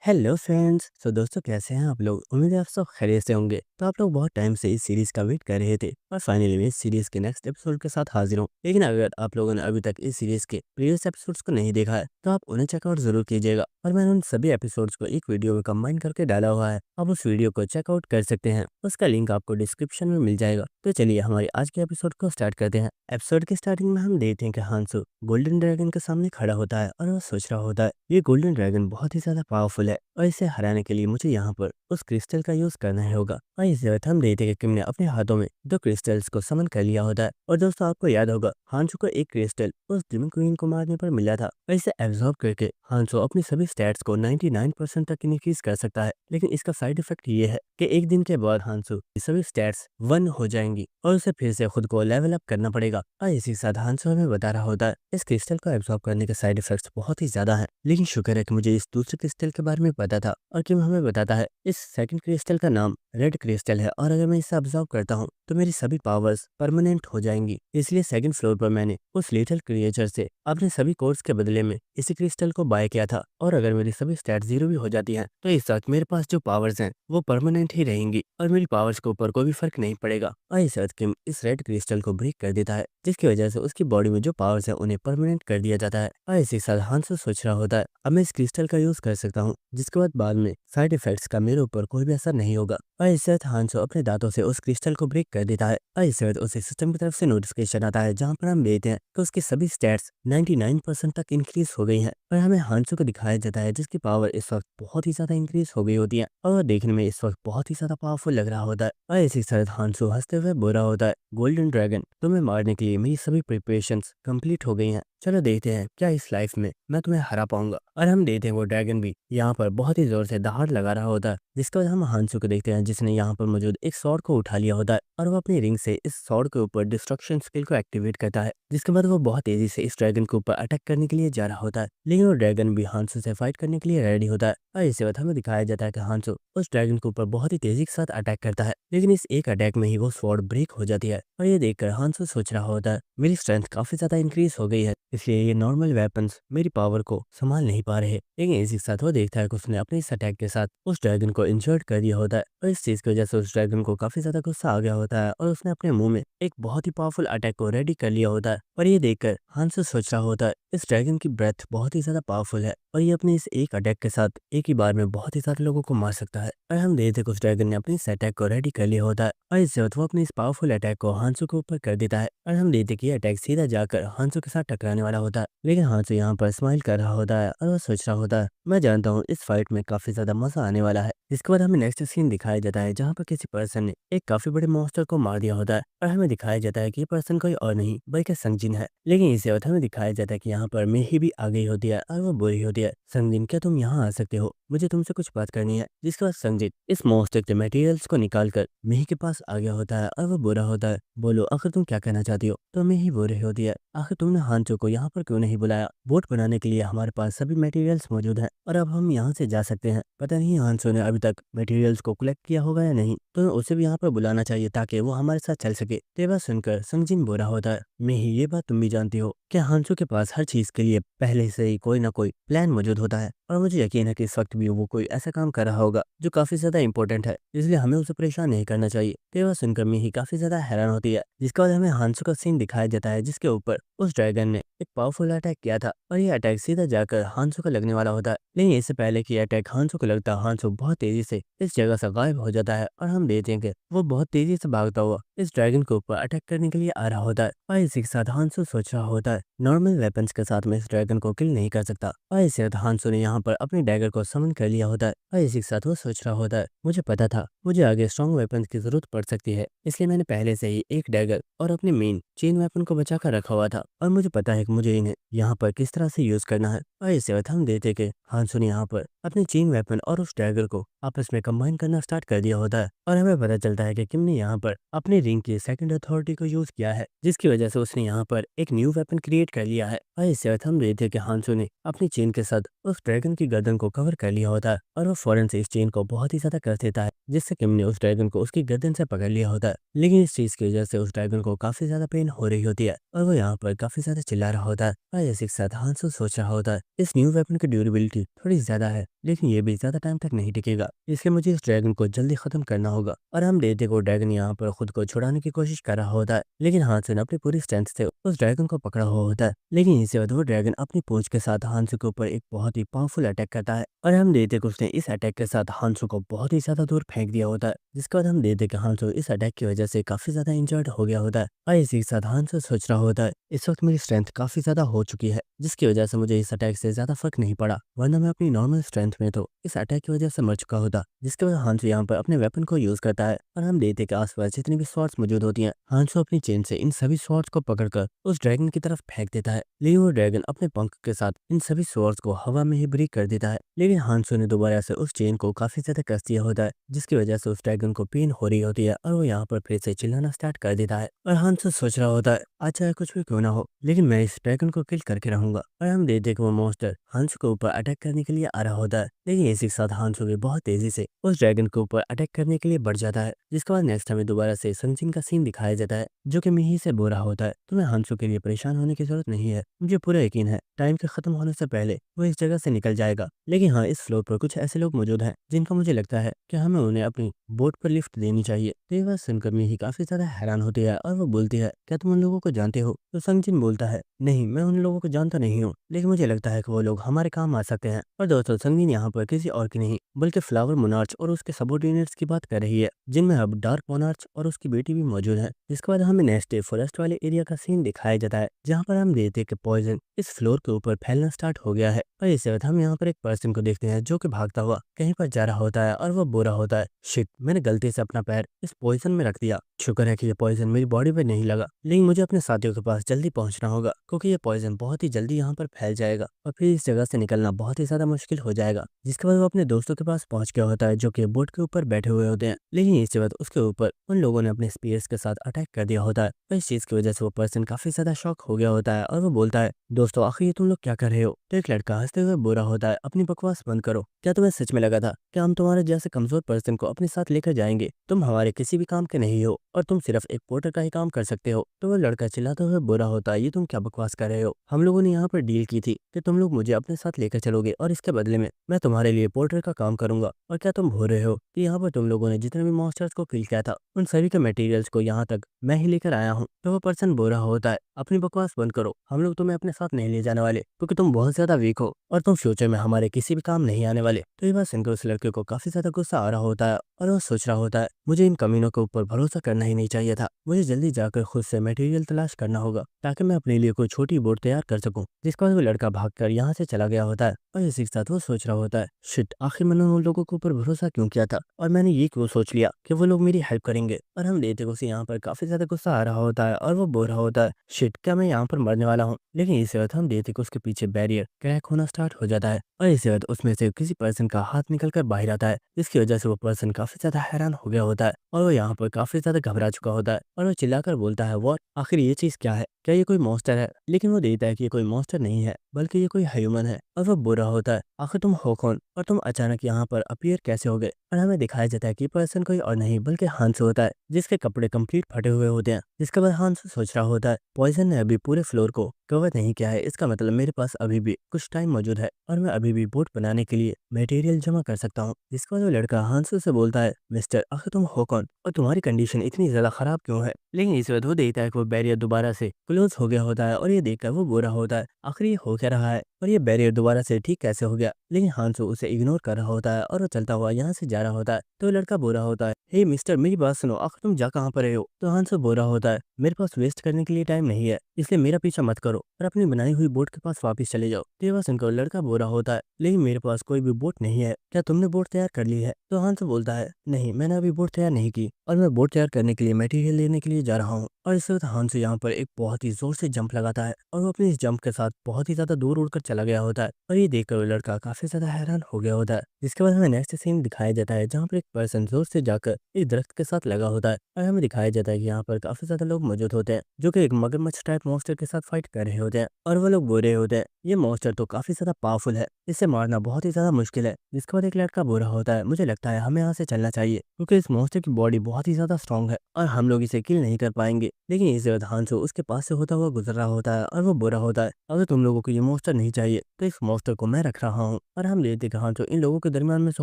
Hello friends. दोस्तों कैसे हैं आप लोग। उम्मीद है आप सब खैरियत से होंगे। तो आप लोग बहुत टाइम से इस सीरीज का वेट कर रहे थे और फाइनली मैं इस सीरीज के नेक्स्ट एपिसोड के साथ हाजिर हूँ। लेकिन अगर आप लोगों ने अभी तक इस सीरीज के प्रीवियस एपिसोड्स को नहीं देखा है तो आप उन्हें चेकआउट जरूर कीजिएगा। और मैंने उन सभी एपिसोड्स को एक वीडियो में कंबाइन करके डाला हुआ है। आप उस वीडियो को चेकआउट कर सकते हैं, उसका लिंक आपको डिस्क्रिप्शन में मिल जाएगा। तो चलिए हमारे आज के एपिसोड को स्टार्ट करते हैं। एपिसोड के स्टार्टिंग में हम देखते हैं कि हांसो गोल्डन ड्रैगन के सामने खड़ा होता है और वो सोच रहा होता है ये गोल्डन ड्रैगन बहुत ही ज्यादा पावरफुल है और इसे हराने के लिए मुझे यहाँ पर उस क्रिस्टल का यूज करना ही होगा। और इस वक्त हम देखते हैं कि किम ने अपने हाथों में दो क्रिस्टल्स को समन कर लिया होता है। और दोस्तों आपको याद होगा हांसो को एक क्रिस्टल उस ड्रीम क्वीन को मारने पर मिला था और इसे एब्जॉर्ब करके हांसो अपनी सभी स्टैट्स को 99% तक इंक्रीज कर सकता है। लेकिन इसका साइड इफेक्ट ये है कि एक दिन के बाद हांसो की सभी स्टैट्स 1 हो जाएंगी और उसे फिर से खुद को लेवल अप करना पड़ेगा। और इसी के साथ हांसो हमें बता रहा होता है इस क्रिस्टल को एब्जॉर्ब करने के साइड इफेक्ट्स बहुत ही ज्यादा है। लेकिन शुक्र है कि मुझे इस दूसरे क्रिस्टल के बारे में पता था और किम हमें बताता है इस सेकंड क्रिस्टल का नाम रेड क्रिस्टल है और अगर मैं इसे ऑब्जर्व करता हूँ तो मेरी सभी पावर्स परमानेंट हो जाएंगी। इसलिए सेकंड फ्लोर पर मैंने उस लिटिल क्रिएचर से अपने सभी कोर्स के बदले में इसी क्रिस्टल को बाय किया था। और अगर मेरी सभी स्टैट 0 भी हो जाती हैं तो इस वक्त मेरे पास जो पावर्स हैं वो परमानेंट ही रहेंगी और मेरी पावर्स के ऊपर कोई भी फर्क नहीं पड़ेगा। और इस वक्त किम इस रेड क्रिस्टल को ब्रेक कर देता है जिसकी वजह से उसकी बॉडी में जो पावर्स है उन्हें परमानेंट कर दिया जाता है। और इसी के साथ हांसो सोच रहा होता है अब मैं इस क्रिस्टल का यूज कर सकता हूँ जिसके बाद में साइड इफेक्ट्स का मेरे ऊपर कोई भी असर नहीं होगा। और इससे हांसो अपने दांतों से उस क्रिस्टल को ब्रेक कर देता है और इससे उसे सिस्टम की तरफ से नोटिफिकेशन आता है जहां पर हम देखते हैं कि उसकी सभी स्टैट्स 99% तक इंक्रीज हो गई हैं। और हमें हांसो को दिखाया जाता है जिसकी पावर इस वक्त बहुत ही ज्यादा इंक्रीज हो गई होती है और वह देखने में इस वक्त बहुत ही ज्यादा पावरफुल लग रहा होता है। और इसी के साथ हांसो हंसते हुए बोल रहा होता है गोल्डन ड्रैगन तुम्हें मारने के लिए मेरी सभी प्रिपरेशंस कंप्लीट हो गई हैं। चलो देखते हैं क्या इस लाइफ में मैं तुम्हें हरा पाऊंगा। और हम देखते हैं वो ड्रैगन भी यहाँ पर बहुत ही जोर से दहाड़ लगा रहा होता है जिसके बाद हम हांसो को देखते हैं जिसने यहाँ पर मौजूद एक स्वॉर्ड को उठा लिया होता है और वो अपनी रिंग से इस स्वॉर्ड के ऊपर डिस्ट्रक्शन स्किल को एक्टिवेट करता है जिसके बाद वो बहुत तेजी से इस ड्रैगन के ऊपर अटैक करने के लिए जा रहा होता है। लेकिन वो ड्रैगन भी हांसो से फाइट करने के लिए रेडी होता है और इसी वक्त हमें दिखाया जाता है कि हांसो उस ड्रैगन के ऊपर बहुत ही तेजी के साथ अटैक करता है। लेकिन इस एक अटैक में ही वो स्वॉर्ड ब्रेक हो जाती है और ये देखकर हांसो सोच रहा होता है मेरी स्ट्रेंथ काफी ज्यादा इंक्रीज हो गई है इसलिए ये नॉर्मल वेपन्स मेरी पावर को संभाल नहीं पा रहे। लेकिन इसी के साथ वो देखता है कि उसने अपने इस अटैक के साथ उस ड्रैगन को इंजर्ड कर दिया होता है और इस चीज की वजह से उस ड्रैगन को काफी ज्यादा गुस्सा आ गया होता है और उसने अपने मुंह में एक बहुत ही पावरफुल अटैक को रेडी कर लिया होता है। और ये देखकर हांसो सोच रहा होता है इस ड्रैगन की ब्रेथ बहुत ही ज्यादा पावरफुल है और ये अपने इस एक अटैक के साथ एक ही बार में बहुत ही सारे लोगों को मार सकता है। और हम देखते हैं कि उस ड्रैगन ने अपने इस अटैक को रेडी कर लिया होता है और इससे वो अपने इस पावरफुल अटैक को हांसो के ऊपर कर देता है। और हम देखते हैं कि ये अटैक सीधा जाकर हांसो के साथ टकराने वाला होता है। लेकिन हांसो यहाँ पर स्माइल कर रहा होता है और वो सोच रहा होता है मैं जानता हूँ इस फाइट में काफी ज्यादा मजा आने वाला है। इसके बाद हमें नेक्स्ट सीन दिखाया जाता है जहाँ पर किसी पर्सन ने एक काफी बड़े मॉन्स्टर को मार दिया होता है और हमें दिखाया जाता है कि ये पर्सन कोई और नहीं बल्कि संगजिन है। लेकिन इसी वक्त हमें दिखाया जाता है कि यहाँ पर मेही भी आ गई होती है और वो बोल रही होती है संगजिन क्या तुम यहाँ आ सकते हो, मुझे तुमसे कुछ बात करनी है। जिसके बाद संगजिन इस मॉन्स्टर के मटेरियल्स को निकाल कर मेही के पास आ गया होता है और वो बोल रहा होता है बोलो आखिर तुम क्या कहना चाहती हो। तो मेही बोल रही होती है आखिर तुमने हांचो को यहाँ पर क्यों नहीं बुलाया, बोट बनाने के लिए हमारे पास सभी मटेरियल्स मौजूद हैं और अब हम यहाँ से जा सकते हैं। पता नहीं हांसो ने अभी तक मटेरियल्स को कलेक्ट किया होगा या नहीं, तो उसे भी यहाँ पर बुलाना चाहिए ताकि वो हमारे साथ चल सके। तो ये बात सुनकर संगजिन बोल रहा होता है मेही ये बात तुम भी जानती हो कि हांसो के पास हर चीज के लिए पहले से ही कोई ना कोई प्लान मौजूद होता है और मुझे यकीन है कि इस वक्त भी वो कोई ऐसा काम कर रहा होगा जो काफी ज्यादा इंपॉर्टेंट है, इसलिए हमें उसे परेशान नहीं करना चाहिए। तो ये बात सुनकर मेही काफी ज्यादा हैरान होती है। जिसके बाद हमें हांसो का सीन दिखाया जाता है जिसके ऊपर उस ड्रैगन ने एक पावरफुल अटैक किया था और ये अटैक सीधा जाकर हांसो को लगने वाला होता है। लेकिन इससे पहले कि अटैक हांसो को लगता है हांसो बहुत तेजी से इस जगह से गायब हो जाता है और हम देखते हैं कि वो बहुत तेजी से भागता हुआ इस ड्रैगन के ऊपर अटैक करने के लिए आ रहा होता है। और इसी के साथ हांसो सोच रहा होता है नॉर्मल वेपन्स के साथ मैं इस ड्रैगन को किल नहीं कर सकता। और इसी के साथ हांसो ने यहाँ पर अपने डैगर को समन कर लिया होता है और इसी के साथ वो सोच रहा होता है मुझे पता था मुझे आगे स्ट्रॉन्ग वेपन्स की जरूरत पड़ सकती है, इसलिए मैंने पहले से ही एक डैगर और अपने मेन चेन वेपन को बचा कर रखा हुआ था और मुझे पता है कि मुझे इन्हें यहाँ पर किस तरह से यूज करना है। और इसी वक्त हम देखते कि हांसो ने यहाँ पर अपने चेन वेपन और उस डैगर को आपस में कंबाइन करना स्टार्ट कर दिया होता है और हमें पता चलता है कि किम ने यहाँ पर अपने रिंग की सेकंड अथॉरिटी को यूज किया है जिसकी वजह से उसने यहाँ पर एक न्यू वेपन क्रिएट कर लिया है। और इसी वक्त हम देखते कि हांसो ने अपनी चेन के साथ उस ड्रैगन की गर्दन को कवर कर लिया होता है और वो फौरन से इस चेन को बहुत ही ज्यादा कर देता है जिससे किम ने उस ड्रैगन को उसकी गर्दन से पकड़ लिया होता है। लेकिन इस चीज की वजह से उस ड्रैगन को काफी ज्यादा पेन हो रही होती है और वो यहाँ पर काफी ज्यादा चिल्ला रहा होता है। और इसी के साथ हांसो सोच रहा होता है इस न्यू वेपन की ड्यूरेबिलिटी थोड़ी ज्यादा है, लेकिन ये भी ज्यादा टाइम तक नहीं टिकेगा। इसलिए मुझे इस ड्रैगन को जल्दी खत्म करना होगा। और हम देखते को ड्रैगन यहाँ पर खुद को छुड़ाने की कोशिश कर रहा होता है, लेकिन हानसो ने अपनी पूरी स्ट्रेंथ से उस ड्रैगन को पकड़ा हुआ होता है। लेकिन इसके बाद वो ड्रैगन अपनी पूंछ के साथ हानसो के ऊपर एक बहुत ही पावरफुल अटैक करता है, और हम देखते कि उसने इस अटैक के साथ हानसो को बहुत ही ज्यादा दूर फेंक दिया होता है। जिसके बाद हम देखते कि हानसो इस अटैक की वजह से काफी ज्यादा इंजर्ड हो गया होता है। और इसी के साथ हानसो सोच रहा होता है, इस वक्त मेरी स्ट्रेंथ काफी ज्यादा हो चुकी है, जिसकी वजह से मुझे इस अटैक से ज्यादा फर्क नहीं पड़ा, वरना मैं अपनी नॉर्मल स्ट्रेंथ में तो इस अटैक की वजह से मर चुका होता। जिसके बाद हांसो यहाँ पर अपने वेपन को यूज करता है, और हम देखते कि आसपास जितनी भी स्वॉर्ड्स मौजूद होती हैं, हांसो अपनी चेन से इन सभी स्वॉर्ड्स को पकड़कर उस ड्रैगन की तरफ फेंक देता है। लेकिन वो ड्रैगन अपने पंख के साथ इन सभी स्वॉर्ड्स को हवा में ही ब्रेक कर देता है। लेकिन हांसो ने दोबारा से उस चेन को काफी ज्यादा कस दिया होता है, जिसकी वजह से उस ड्रैगन को पेन हो रही होती है, और वो यहाँ पर फिर से चिल्लाना स्टार्ट कर देता है। और हांसो सोच रहा होता है, आज चाहे कुछ भी क्यों ना हो, लेकिन मैं इस ड्रैगन को किल करके रहूंगा। और हम देखते कि वो मॉन्स्टर हांसो के ऊपर अटैक करने के लिए आ रहा होता है, लेकिन इसी के साथ हांसो भी बहुत तेजी से उस ड्रैगन के ऊपर अटैक करने के लिए बढ़ जाता है। जिसके बाद नेक्स्ट हमें दोबारा से संजिन का सीन दिखाया जाता है, जो कि मिही से बोल रहा होता है, तुम्हें हांसो के लिए परेशान होने की जरूरत नहीं है, मुझे पूरा यकीन है टाइम के खत्म होने से पहले वो इस जगह से निकल जाएगा। लेकिन हाँ, इस फ्लोर पर कुछ ऐसे लोग मौजूद हैं जिनका मुझे लगता है कि हमें उन्हें अपनी बोट पर लिफ्ट देनी चाहिए। तो ये बात सुनकर मिही काफी ज्यादा हैरान होती है, और वो बोलती है, क्या तुम उन लोगों को जानते हो? तो संजिन बोलता है, नहीं, मैं उन लोगों को जानता नहीं हूँ, लेकिन मुझे लगता है कि वो लोग हमारे काम आ सकते हैं। और दोस्तों, संगीन यहाँ पर किसी और की नहीं बल्कि फ्लावर मोनार्च और उसके सबॉर्डिनेट्स की बात कर रही है, जिनमें अब डार्क मोनार्च और उसकी बेटी भी मौजूद है। जिसके बाद हमें नेक्स्ट डे फॉरेस्ट वाले एरिया का सीन दिखाया जाता है, जहाँ पर हम देखते हैं कि पॉइजन इस फ्लोर के ऊपर फैलना स्टार्ट हो गया है। और इसके बाद हम यहाँ पर एक पर्सन को देखते हैं जो कि भागता हुआ कहीं पर जा रहा होता है, और वो बोल रहा होता है, शिट, मैंने गलती से अपना पैर इस पॉइजन में रख दिया। शुक्र है कि ये पॉइजन मेरी बॉडी पे नहीं लगा, लेकिन मुझे अपने साथियों के पास जल्दी पहुंचना होगा, क्योंकि ये पॉइजन बहुत ही जल्दी यहाँ पर फैल जाएगा, और फिर इस जगह से निकलना बहुत ही ज्यादा मुश्किल हो जाएगा। जिसके बाद वो अपने दोस्तों के पास पहुंच गया होता है, जो कि बोट के ऊपर बैठे हुए होते हैं। लेकिन इसके बाद उसके ऊपर उन लोगों ने अपने स्पीयर्स के साथ अटैक कर दिया होता है, और इस चीज की वजह से वो पर्सन काफी ज्यादा शॉक हो गया होता है, और वो बोलता है, दोस्तों, आखिर ये तुम लोग क्या कर रहे हो? तो एक लड़का हंसते हुए बोल रहा होता है, अपनी बकवास बंद करो। क्या तुम्हें सच में लगा था कि हम तुम्हारे जैसे कमजोर पर्सन को अपने साथ लेकर जाएंगे? तुम हमारे किसी भी काम के नहीं हो, और तुम सिर्फ एक पोर्टर का ही काम कर सकते हो। तो वो लड़का चिल्लाते हुए बोल रहा होता है, ये तुम क्या बकवास कर रहे हो? हम लोगों ने यहाँ पर डील की थी कि तुम लोग मुझे अपने साथ लेकर चलोगे, और इसके बदले में मैं तुम्हारे लिए पोर्टर का काम करूंगा। और क्या तुम भूल रहे हो कि यहाँ पर तुम लोगों ने जितने भी मॉन्स्टर्स को किल किया था, उन सभी के मटेरियल्स को यहाँ तक मैं ही लेकर आया हूँ। तो वो पर्सन बोल रहा होता है, अपनी बकवास बंद करो, हम लोग तुम्हें अपने साथ नहीं ले जाने वाले, क्योंकि तुम बहुत ज्यादा वीक हो, और तुम फ्यूचर में हमारे किसी भी काम नहीं आने वाले। तो ये बात सुनकर उस लड़के को काफी ज्यादा गुस्सा आ रहा होता है, और वो सोच रहा होता है, मुझे इन कमीनों के ऊपर भरोसा करना ही नहीं चाहिए था। मुझे जल्दी जाकर खुद से मटेरियल तलाश करना होगा, ताकि मैं अपने लिए कोई छोटी बोट तैयार कर सकूं। जिसके बाद वो लड़का भागकर यहाँ से चला गया होता है, और इसी के साथ वो सोच रहा होता है, शिट, आखिर मैंने उन लोगों के ऊपर भरोसा क्यों किया था, और मैंने ये क्यों सोच लिया कि वो लोग मेरी हेल्प करेंगे। और हम देखते उसे यहाँ पर काफी ज्यादा गुस्सा आ रहा होता है, और वो बोल रहा होता है, शिट, क्या मैं यहाँ पर मरने वाला हूँ? लेकिन इसी वक्त हम देखते कि उसके पीछे बैरियर क्रैक होना स्टार्ट हो जाता है, और इसी वक्त उसमें से किसी पर्सन का हाथ निकलकर बाहर आता है, जिसकी वजह से वो पर्सन काफी ज्यादा हैरान हो गया होता है, और वो यहाँ पर काफी ज्यादा घबरा चुका होता है, और वो चिल्लाकर बोलता है, व्हाट, आखिर ये चीज क्या है? क्या ये कोई मॉन्स्टर है? लेकिन वो देखता है कि ये कोई मॉन्स्टर नहीं है, बल्कि ये कोई ह्यूमन है। और वो बुरा होता है, आखिर तुम हो कौन, और तुम अचानक यहाँ पर अपीयर कैसे हो गए? और हमें दिखाया जाता है कि पर्सन कोई और नहीं बल्कि हांसो होता है, जिसके कपड़े कंप्लीट फटे हुए होते हैं। जिसके बाद हांसो सोच रहा होता है, पॉइजन ने अभी पूरे फ्लोर को कवर नहीं किया है, इसका मतलब मेरे पास अभी भी कुछ टाइम मौजूद है, और मैं अभी भी बोट बनाने के लिए मटेरियल जमा कर सकता हूँ। जिसके बाद वो लड़का हांसो से बोलता है, मिस्टर, आखिर तुम हो कौन, और तुम्हारी कंडीशन इतनी ज्यादा खराब क्यों है? लेकिन इस वक्त वो देखता है कि वो बैरियर दोबारा से क्लोज हो गया होता है, और ये देखकर वो बुरा होता है, आखिर ये हो क्या रहा है, और ये बैरियर दोबारा से ठीक कैसे हो गया? लेकिन हांसो उसे इग्नोर कर रहा होता है, और वो चलता हुआ यहाँ से जा रहा होता है। तो लड़का बोल रहा होता है, हे मिस्टर, मेरी बात सुनो, आखिर तुम जा कहाँ पर रहे हो? तो हांसो बोल रहा होता है, मेरे पास वेस्ट करने के लिए टाइम नहीं है, इसलिए मेरा पीछा मत करो, और अपनी बनाई हुई बोट के पास वापस चले जाओ। तो ये बात सुनकर लड़का बोल रहा होता है, लेकिन मेरे पास कोई भी बोट नहीं है, क्या तुमने बोट तैयार कर ली है? तो हांसो बोलता है, नहीं, मैंने अभी बोट तैयार नहीं की, और मैं बोट तैयार करने के लिए मटेरियल लेने के लिए जा रहा हूँ। और इस वक्त हांसो यहाँ पर एक बहुत ही जोर से जंप लगाता है, और वो अपने इस जंप के साथ बहुत ही ज्यादा दूर उड़कर चला गया होता है, और ये देखकर वो लड़का काफी ज्यादा हैरान हो गया होता है। जिसके बाद हमें नेक्स्ट सीन दिखाया जाता है, जहाँ पर एक पर्सन जोर से जाकर एक दरख्त के साथ लगा होता है, और हमें दिखाया जाता है कि यहाँ पर काफी ज्यादा लोग मौजूद होते हैं, जो कि एक मगरमच्छ टाइप मॉन्स्टर के साथ फाइट कर रहे होते हैं और वो लोग बोल रहे होते हैं ये मॉन्स्टर तो काफी ज्यादा पावरफुल है, इसे मारना बहुत ही ज्यादा मुश्किल है। जिसके बाद एक लड़का बोल रहा होता है मुझे लगता है हमें यहाँ से चलना चाहिए क्योंकि इस मॉन्स्टर की बॉडी बहुत ही ज्यादा स्ट्रांग है और हम लोग इसे किल नहीं कर पाएंगे। लेकिन इस बाद हांसो उसके पास से होता हुआ गुजर रहा होता है और वो बोल रहा होता है अगर तुम लोगों को ये मॉन्स्टर नहीं चाहिए तो इस मॉन्स्टर को मैं रख रहा हूँ। और हम देखते हैं हांसो इन लोगों के दरमियान में से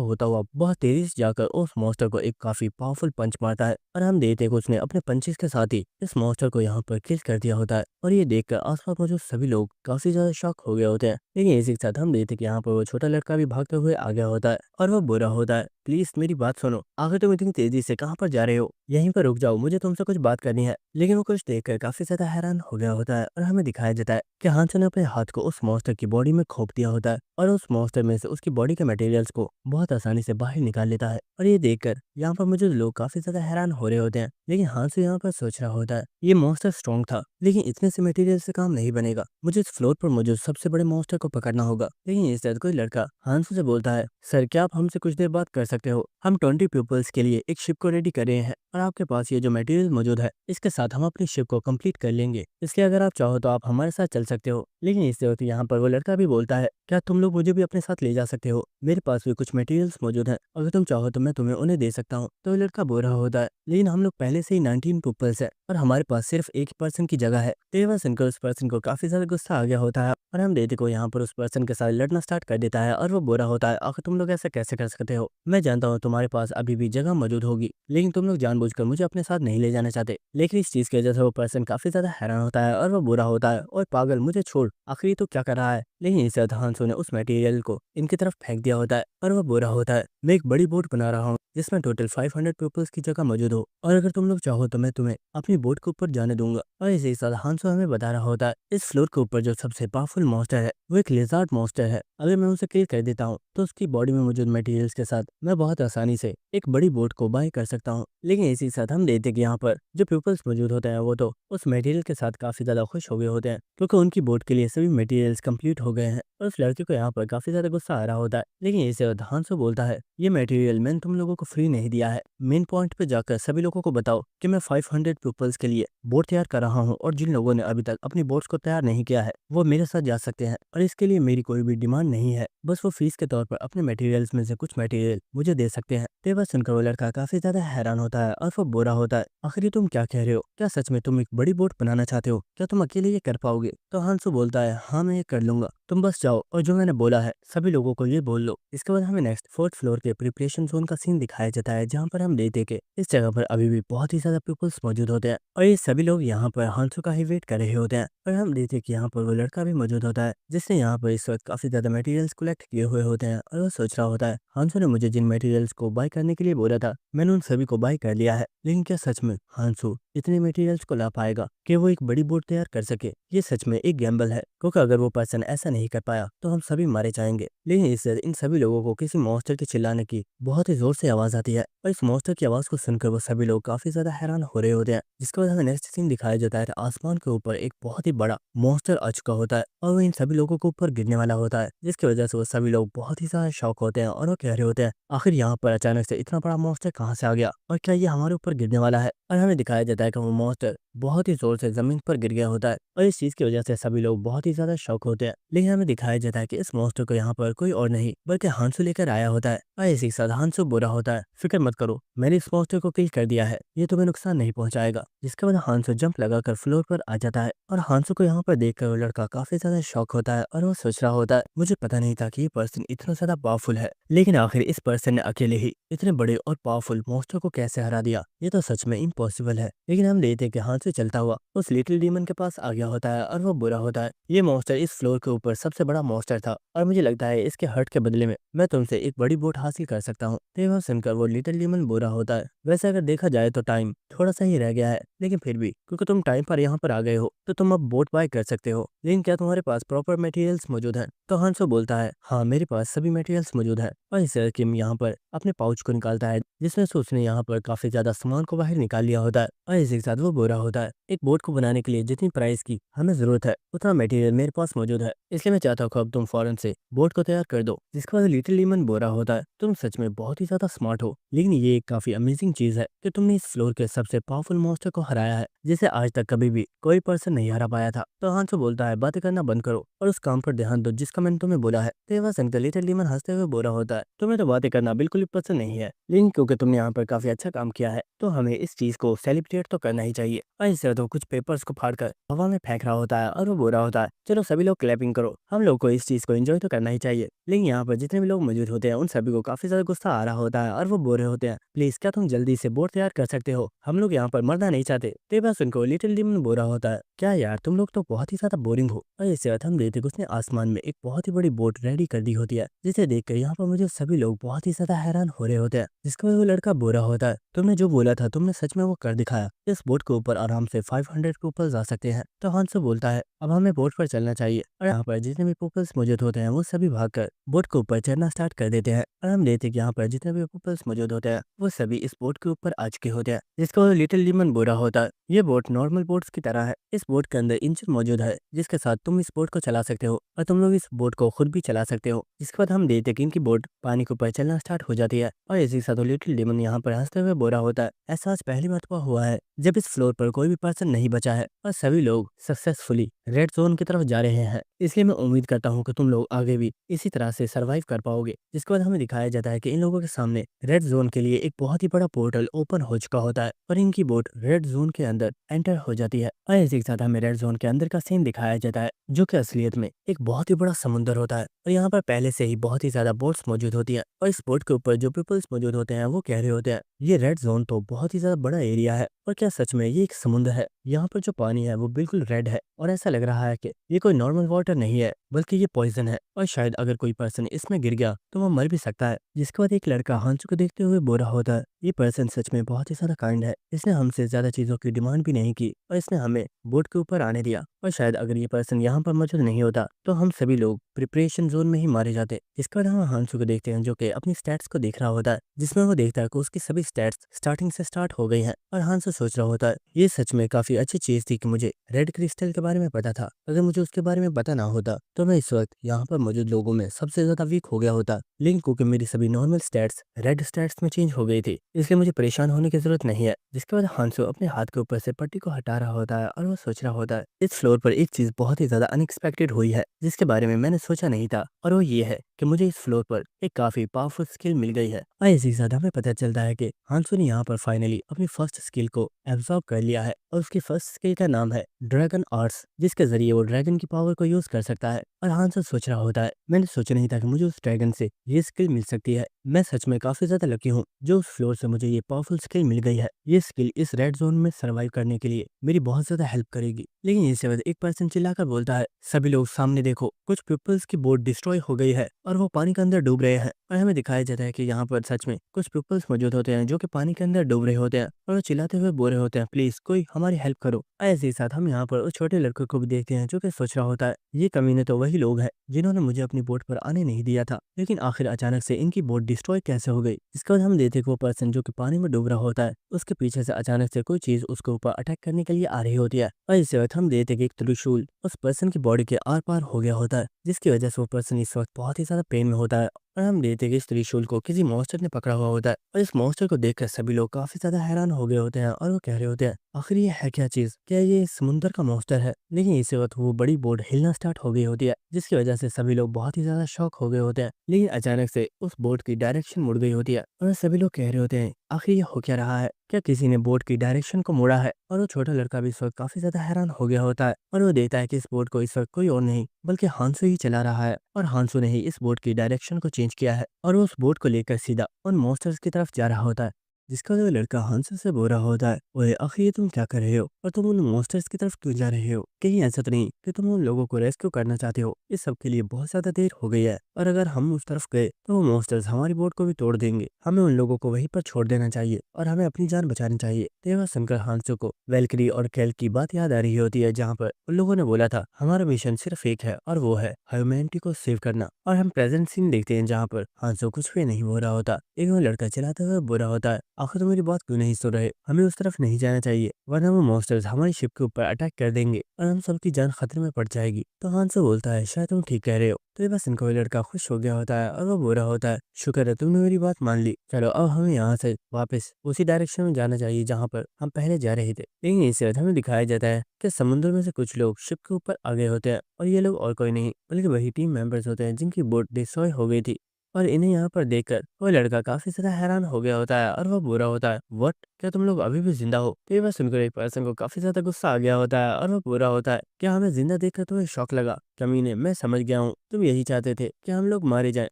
होता हुआ बहुत तेजी से जाकर उस मॉन्स्टर को एक काफी पावरफुल पंच मारता है और हम देखते हैं कि उसने अपने पंचेस के साथ ही इस मॉन्स्टर को यहाँ पर किल कर दिया होता है। और ये देखकर आसपास मौजूद सभी लोग काफी ज्यादा शॉक हो गए होते हैं। लेकिन इसी के साथ हम देखते हैं कि यहाँ पर वो छोटा लड़का भी भागते हुए आ गया होता है और वो बुरा होता है प्लीज मेरी बात सुनो, आखिर तुम इतनी तेजी से कहाँ पर जा रहे हो, यहीं पर रुक जाओ, मुझे तुमसे कुछ बात करनी है। लेकिन वो कुछ देखकर काफी ज्यादा हैरान हो गया होता है और हमें दिखाया जाता है कि हांसो ने अपने हाथ को उस मॉन्स्टर की बॉडी में खोप दिया होता है और उस मॉन्स्टर में से उसकी बॉडी के मटेरियल्स को बहुत आसानी से बाहर निकाल लेता है। और ये देखकर यहाँ पर मौजूद लोग काफी ज्यादा हैरान हो रहे होते हैं। लेकिन हांसो यहाँ पर सोच रहा होता है ये मॉन्स्टर स्ट्रॉन्ग था लेकिन इतने से मटेरियल से काम नहीं बनेगा, मुझे इस फ्लोर पर मौजूद सबसे बड़े मॉन्स्टर को पकड़ना होगा। लेकिन इस तरह कोई लड़का हांसो से बोलता है सर क्या आप हमसे कुछ देर बात कर सकते हो, हम 20 पीपल्स के लिए एक शिप को रेडी कर रहे हैं और आपके पास ये जो मटेरियल मौजूद है इसके साथ हम अपनी शिप को कंप्लीट कर लेंगे, इसलिए अगर आप चाहो तो आप हमारे साथ चल सकते हो। लेकिन इससे होती यहाँ पर वो लड़का भी बोलता है क्या तुम लोग मुझे भी अपने साथ ले जा सकते हो, मेरे पास भी कुछ मटेरियल्स मौजूद हैं, अगर तुम चाहो तो मैं तुम्हें उन्हें दे सकता हूँ। तो वो लड़का बोल रहा होता है लेकिन हम लोग पहले से ही 19 पीपल्स है और हमारे पास सिर्फ एक पर्सन की जगह है। तो ये बात सुनकर उस पर्सन को काफी ज्यादा गुस्सा आ गया होता है और हम देखते को यहाँ पर उस पर्सन के साथ लड़ना स्टार्ट कर देता है और वो बोल रहा होता है आखिर तुम लोग ऐसा कैसे कर सकते हो, मैं जानता हूँ तुम्हारे पास अभी भी जगह मौजूद होगी लेकिन तुम लोग जानबूझकर मुझे अपने साथ नहीं ले जाना चाहते। लेकिन इस चीज की वजह से वो पर्सन काफी ज्यादा हैरान होता है और वो बुरा होता है और पागल मुझे छोड़, आखिर तो क्या कर रहा है। लेकिन इस बाद हांसो ने उस मटेरियल को इनकी तरफ फेंक दिया होता है और वो बुरा होता है मैं एक बड़ी बोट बना रहा हूँ जिसमें टोटल 500 पीपल्स की जगह मौजूद हो और अगर तुम लोग चाहो तो मैं तुम्हें अपनी बोट के ऊपर जाने दूंगा। और इसी के साथ हांसो हमें बता रहा होता है इस फ्लोर के ऊपर जो सबसे पावरफुल मॉन्स्टर है वो एक लिजार्ड मॉन्स्टर है, अगर मैं उसे किल कर देता हूँ तो उसकी बॉडी में मौजूद मटेरियल्स के साथ मैं बहुत आसानी से एक बड़ी बोट को बाय कर सकता हूँ। लेकिन इसी के साथ हम देखते हैं कि यहाँ पर जो पीपल्स मौजूद होते हैं वो तो उस मटेरियल के साथ काफी ज्यादा खुश हो गए होते हैं क्योंकि उनकी बोट के लिए सभी मटेरियल्स कंप्लीट हो गए हैं और उस लड़के को यहाँ पर काफी ज्यादा गुस्सा आ रहा होता है। लेकिन इसे हांसो बोलता है ये मटेरियल मैंने तुम लोगों को फ्री नहीं दिया है, मेन पॉइंट पे जाकर सभी लोगों को बताओ कि मैं 500 पीपल्स के लिए बोट तैयार कर रहा हूँ और जिन लोगों ने अभी तक अपनी बोट्स को तैयार नहीं किया है वो मेरे साथ जा सकते हैं और इसके लिए मेरी कोई भी डिमांड नहीं है, बस वो फीस के तौर पर अपने मटेरियल्स में से कुछ मटेरियल मुझे दे सकते हैं। तो बस सुनकर वो लड़का काफी ज्यादा हैरान होता है और वो बुरा होता है आखिर ये तुम क्या कह रहे हो, क्या सच में तुम एक बड़ी बोट बनाना चाहते हो, क्या तुम अकेले ये कर पाओगे। तो हांसो बोलता है हाँ मैं ये कर लूंगा, तुम बस जाओ और जो मैंने बोला है सभी लोगों को ये बोल लो। इसके बाद हमें नेक्स्ट 4th फ्लोर के प्रिपरेशन जोन का सीन दिखाया जाता है जहाँ पर हम देखते कि इस जगह पर अभी भी बहुत ही ज्यादा पीपल्स मौजूद होते हैं और ये सभी लोग यहाँ पर हांसो का ही वेट कर रहे होते हैं। और हम देखते कि यहाँ पर वो लड़का भी मौजूद होता है जिसने यहाँ पर इस वक्त काफी ज्यादा मटेरियल्स कलेक्ट किए हुए होते हैं और वो सोच रहा होता है हांसो ने मुझे जिन मटेरियल्स को बाय करने के लिए बोला था मैंने उन सभी को बाय कर लिया है, लेकिन क्या सच में हांसो इतने मटेरियल्स को ला पाएगा कि वो एक बड़ी बोट तैयार कर सके। ये सच में एक गैम्बल है क्योंकि अगर वो पर्सन ऐसा नहीं कर पाया तो हम सभी मारे जाएंगे। लेकिन इससे इन सभी लोगों को किसी मॉन्स्टर के चिल्लाने की बहुत ही जोर से आवाज आती है और इस मॉन्स्टर की आवाज को सुनकर वो सभी लोग काफी ज्यादा हैरान हो रहे होते हैं। जिसके बाद हमें नेक्स्ट सीन दिखाया जाता है आसमान के ऊपर एक बहुत ही बड़ा मॉन्स्टर आ चुका होता है और वो इन सभी लोगों के ऊपर गिरने वाला होता है, जिसकी वजह से वो सभी लोग बहुत ही ज्यादा शॉक होते हैं और वो कह रहे होते हैं आखिर यहाँ पर अचानक से इतना बड़ा मॉन्स्टर कहाँ से आ गया और क्या ये हमारे ऊपर गिरने वाला है। और हमें दिखाया जाता है कि वो मॉन्स्टर बहुत ही जोर से जमीन पर गिर गया होता है और इस चीज की वजह से सभी लोग बहुत ही ज्यादा शॉक होते हैं। लेकिन हमें दिखाया जाता है कि इस मॉन्स्टर को यहाँ पर कोई और नहीं बल्कि हांसो लेकर आया होता है और इसी के साथ हांसो बुरा होता है फिक्र मत करो मैंने इस मॉन्स्टर को किल कर दिया है, ये तुम्हें नुकसान नहीं पहुंचाएगा। जिसके बाद हांसो जंप लगाकर फ्लोर पर आ जाता है और हांसो को यहाँ पर देखकर वो लड़का काफी ज्यादा शॉक होता है और वो सोच रहा होता है मुझे पता नहीं था कि ये पर्सन इतना ज्यादा पावरफुल है, लेकिन आखिर इस पर्सन ने अकेले ही इतने बड़े और पावरफुल मॉन्स्टर को कैसे हरा दिया, ये तो सच में इम्पॉसिबल है। लेकिन हम देखते हैं कि हांसो चलता हुआ उस लिटिल डीमन के पास आ गया होता है और वो बुरा होता है ये मॉन्स्टर इस फ्लोर के ऊपर सबसे बड़ा मॉन्स्टर था और मुझे लगता है इसके हर्ट के बदले में मैं तुमसे एक बड़ी बोट हासिल कर सकता हूँ। तो वह सुनकर वो लिटिल डीमन बुरा होता है वैसे अगर देखा जाए तो टाइम थोड़ा सा ही रह गया है, लेकिन फिर भी क्योंकि तुम टाइम पर यहाँ पर आ गए हो तो तुम अब बोट बाय कर सकते हो, लेकिन क्या तुम्हारे पास प्रॉपर मटेरियल्स मौजूद हैं। तो हांसो बोलता है हाँ मेरे पास सभी मटेरियल्स मौजूद है और इस किम यहाँ पर अपने पाउच को निकालता है जिसमें से उसने यहाँ पर काफी ज्यादा सामान को बाहर निकाल लिया होता है और इसी के साथ वो बुरा होता है एक बोट को बनाने के लिए जितनी प्राइस की हमें जरूरत है उतना मटेरियल मेरे पास मौजूद है, इसलिए मैं चाहता हूँ अब तुम फौरन से बोट को तैयार कर दो। जिसके बाद लिटिल लीमन बोरा होता है तुम सच में बहुत ही ज्यादा स्मार्ट हो, लेकिन ये एक काफी अमेजिंग चीज है कि तुमने इस फ्लोर के सबसे पावरफुल मॉन्स्टर को हराया है जिसे आज तक कभी भी कोई पर्सन नहीं हरा पाया था। तो हांसो बोलता है बातें करना बंद करो और उस काम पर ध्यान दो जिसका मैंने तुम्हें बोला है। तो वह संग लिटिल डीमन हंसते हुए बोला होता है तुम्हें तो बातें करना बिल्कुल भी पसंद नहीं है, लेकिन क्योंकि तुमने यहाँ पर काफी अच्छा काम किया है तो हमें इस चीज को सेलिब्रेट तो करना ही चाहिए। और इससे तो कुछ पेपर्स को फाड़कर हवा में फेंक रहा होता है और वो बोल रहा होता है चलो सभी लोग क्लैपिंग करो, हम लोग को इस चीज को एंजॉय तो करना ही चाहिए। लेकिन यहाँ पर जितने भी लोग मौजूद होते हैं उन सभी को काफी ज्यादा गुस्सा आ रहा होता है और वो बोल रहे होते हैं प्लीज क्या तुम जल्दी से बोर्ड तैयार कर सकते हो, हम लोग यहाँ पर मरना नहीं चाहते। तो बस उनको लिटिल डीमन बोल रहा होता है क्या यार तुम लोग तो बहुत ही ज्यादा बोरिंग हो। और इसके बाद हम देखते हैं कि उसने आसमान में एक बहुत ही बड़ी बोट रेडी कर दी होती है, जिसे देखकर यहाँ पर मुझे सभी लोग बहुत ही ज्यादा हैरान हो रहे होते हैं। जिसका वो लड़का बोला होता है तुमने जो बोला था तुमने सच में वो कर दिखाया, इस बोट के ऊपर आराम से 500 के ऊपर जा सकते हैं। तो हांसो बोलता है अब हमें बोट पर चलना चाहिए और यहाँ पर जितने भी पीपल्स मौजूद होते हैं वो सभी भागकर बोट के ऊपर चढ़ना स्टार्ट कर देते हैं। और हम देखते हैं कि यहाँ पर जितने भी पीपल्स मौजूद होते हैं वो सभी इस बोट के ऊपर आ चुके होते हैं। जिसका वो लिटिल डीमन बोला होता है ये बोट नॉर्मल बोट्स की तरह है, इस बोट के अंदर इंजन मौजूद है जिसके साथ तुम इस बोट को चला सकते हो और तुम लोग इस बोट को खुद भी चला सकते हो। जिसके बाद हम देखते हैं कि इनकी बोट पानी के ऊपर चलना स्टार्ट हो जाती है। और इसी के साथ लिटिल डीमन यहाँ पर हंसते हुए बोला होता है ऐसा आज पहली मर्तबा हुआ है जब इस फ्लोर पर कोई भी पर्सन नहीं बचा है और सभी लोग सक्सेसफुली रेड जोन की तरफ जा रहे हैं, इसलिए मैं उम्मीद करता हूँ कि तुम लोग आगे भी इसी तरह से सरवाइव कर पाओगे। जिसके बाद हमें दिखाया जाता है कि इन लोगों के सामने रेड जोन के लिए एक बहुत ही बड़ा पोर्टल ओपन हो चुका होता है और इनकी बोट रेड जोन के अंदर एंटर हो जाती है। और इसी के साथ हमें रेड जोन के अंदर का सीन दिखाया जाता है जो कि असलियत में एक बहुत ही बड़ा समुद्र होता है और यहाँ पर पहले से ही बहुत ही ज्यादा बोट्स मौजूद होती है। और इस बोट के ऊपर जो पीपल्स मौजूद होते हैं वो कह रहे होते हैं ये रेड जोन तो बहुत ही ज्यादा बड़ा एरिया है और क्या सच में ये एक समुद्र है, यहाँ पर जो पानी है वो बिल्कुल रेड है और ऐसा लग रहा है कि ये कोई नॉर्मल वाटर नहीं है बल्कि ये पॉइजन है और शायद अगर कोई पर्सन इसमें गिर गया तो वो मर भी सकता है। जिसके बाद एक लड़का हांसो को देखते हुए बोल रहा होता है ये पर्सन सच में बहुत ही ज्यादा काइंड है, इसने हमसे ज्यादा चीजों की डिमांड भी नहीं की और इसने हमें बोट के ऊपर आने दिया और शायद अगर ये पर्सन यहाँ पर मौजूद नहीं होता तो हम सभी लोग प्रिपरेशन जोन में ही मारे जाते। इसके बाद हम हांसो को देखते हैं जो कि अपनी स्टैट्स को देख रहा होता है जिसमें वो देखता है कि उसकी सभी स्टैट्स स्टार्टिंग से स्टार्ट हो गई हैं और हांसो सोच रहा होता है ये सच में काफी अच्छी चीज थी कि मुझे रेड क्रिस्टल के बारे में पता था, अगर मुझे उसके बारे में पता ना होता तो मैं इस वक्त यहाँ पर मौजूद लोगों में सबसे ज्यादा वीक हो गया होता। लेकिन क्योंकि मेरी सभी नॉर्मल स्टैट्स रेड स्टैट्स में चेंज हो गई थी इसलिए मुझे परेशान होने की जरूरत नहीं है। जिसके बाद हांसो अपने हाथ के ऊपर से पट्टी को हटा रहा होता है और वो सोच रहा होता है इस फ्लोर पर एक चीज बहुत ही ज्यादा अनएक्सपेक्टेड हुई है जिसके बारे में मैंने सोचा नहीं था और वो ये है कि मुझे इस फ्लोर पर एक काफी पावरफुल स्किल मिल गई है। और इसी के साथ हमें पता चलता है कि हांसो ने यहाँ पर फाइनली अपनी फर्स्ट स्किल को एब्जॉर्ब कर लिया है और उसकी फर्स्ट स्किल का नाम है ड्रैगन आर्ट्स, जिसके जरिए वो ड्रैगन की पावर को यूज कर सकता है। और हांसो सोच रहा होता है मैंने सोचा नहीं था कि मुझे उस ड्रैगन से ये स्किल मिल सकती है, मैं सच में काफी ज्यादा लकी हूँ जो उस फ्लोर से मुझे ये पावरफुल स्किल मिल गई है। ये स्किल इस रेड जोन में सर्वाइव करने के लिए मेरी बहुत ज्यादा हेल्प करेगी। लेकिन इसके बाद एक पर्सन चिल्लाकर बोलता है सभी लोग सामने देखो, कुछ पीपल्स की बोट डिस्ट्रॉय हो गई है और वो पानी के अंदर डूब रहे हैं। और हमें दिखाया जाता है कि यहाँ पर सच में कुछ पीपल्स मौजूद होते हैं जो कि पानी के अंदर डूब रहे होते हैं और वो चिल्लाते हुए बोल रहे होते हैं प्लीज कोई हमारी हेल्प करो। ऐसे ही साथ हम यहाँ पर उस छोटे लड़के को भी देखते हैं जो कि सोच रहा होता है ये कमीने तो वही लोग हैं जिन्होंने मुझे अपनी बोट पर आने नहीं दिया था, लेकिन आखिर अचानक से इनकी बोट डिस्ट्रॉय कैसे हो गई। इसके बाद हम देखते हैं कि वो पर्सन जो कि पानी में डूब रहा होता है उसके पीछे से अचानक से कोई चीज उसके ऊपर अटैक करने के लिए आ रही होती है और इस वक्त हम देखते हैं कि एक त्रिशूल उस पर्सन की बॉडी के आर पार हो गया होता है जिसकी वजह से वो पर्सन इस वक्त बहुत ही ज्यादा पेन में होता है। और हम देखते हैं कि इस त्रिशूल को किसी मॉन्स्टर ने पकड़ा हुआ होता है और इस मॉन्स्टर को देखकर सभी लोग काफी ज्यादा हैरान हो गए होते हैं और वो कह रहे होते हैं आखिर ये है क्या चीज, क्या ये समुद्र का मॉन्स्टर है। लेकिन इसी वक्त वो बड़ी बोट हिलना स्टार्ट हो गई होती है जिसकी वजह से सभी लोग बहुत ही ज्यादा शॉक हो गए होते हैं। लेकिन अचानक से उस बोट की डायरेक्शन मुड़ गई होती है और सभी लोग कह रहे होते हैं आखिर ये हो क्या रहा है, क्या किसी ने बोट की डायरेक्शन को मोड़ा है। और वो छोटा लड़का भी इस वक्त काफी ज्यादा हैरान हो गया होता है और वो देखता है कि इस बोट को इस वक्त कोई और नहीं बल्कि हांसो ही चला रहा है और हांसो ने ही इस बोट की डायरेक्शन को चेंज किया है और वो उस बोट को लेकर सीधा उन मॉन्स्टर्स की तरफ जा रहा होता है। जिसका जो लड़का हांसो से बोल रहा होता है ओए आखिर ये तुम क्या कर रहे हो और तुम उन मॉन्स्टर्स की तरफ क्यों जा रहे हो, कहीं ऐसा तो नहीं कि तुम उन लोगों को रेस्क्यू करना चाहते हो। इस सब के लिए बहुत ज्यादा देर हो गई है और अगर हम उस तरफ गए तो वो मॉन्स्टर्स हमारी बोट को भी तोड़ देंगे, हमें उन लोगों को वहीं पर छोड़ देना चाहिए और हमें अपनी जान बचानी चाहिए। तो यह सुनकर हांसो को वेलकरी और कैल की बात याद आ रही होती है जहाँ पर उन लोगों ने बोला था हमारा मिशन सिर्फ एक है और वो है ह्यूमैनिटी को सेव करना। और हम प्रेजेंट सीन देखते हैं जहाँ पर हांसो कुछ भी नहीं बोल रहा होता, एक वो लड़का चलाते हुए बोल रहा होता है आखिर तो मेरी बात क्यों नहीं सुन रहे, हमें उस तरफ नहीं जाना चाहिए वरना वो मॉन्स्टर्स हमारी शिप के ऊपर अटैक कर देंगे और हम सबकी जान खतरे में पड़ जाएगी। तो हांसो बोलता है शायद तुम ठीक कह रहे हो। तो ये बस इनको लड़का खुश हो गया होता है और वो बुरा होता है, शुक्र है तुमने मेरी बात मान ली, चलो अब हमें यहाँ से वापस उसी डायरेक्शन में जाना चाहिए जहाँ पर हम पहले जा रहे थे। लेकिन इस वक्त हमें दिखाया जाता है कि समुद्र में से कुछ लोग शिप के ऊपर आ गए होते हैं और ये लोग और कोई नहीं बल्कि वही टीम मेंबर्स होते हैं जिनकी बोट डिस्ट्रॉय हो गई थी। और इन्हें यहाँ पर देखकर वो लड़का काफी ज्यादा हैरान हो गया होता है और वो बुरा होता है, व्हाट, क्या तुम लोग अभी भी जिंदा हो? तो ये बात सुनकर एक पर्सन को काफी ज्यादा गुस्सा आ गया होता है और वो बुरा होता है, क्या हमें जिंदा देखकर तुम्हें शौक लगा? कमीने, मैं समझ गया हूँ तुम यही चाहते थे कि हम लोग मारे जाएं,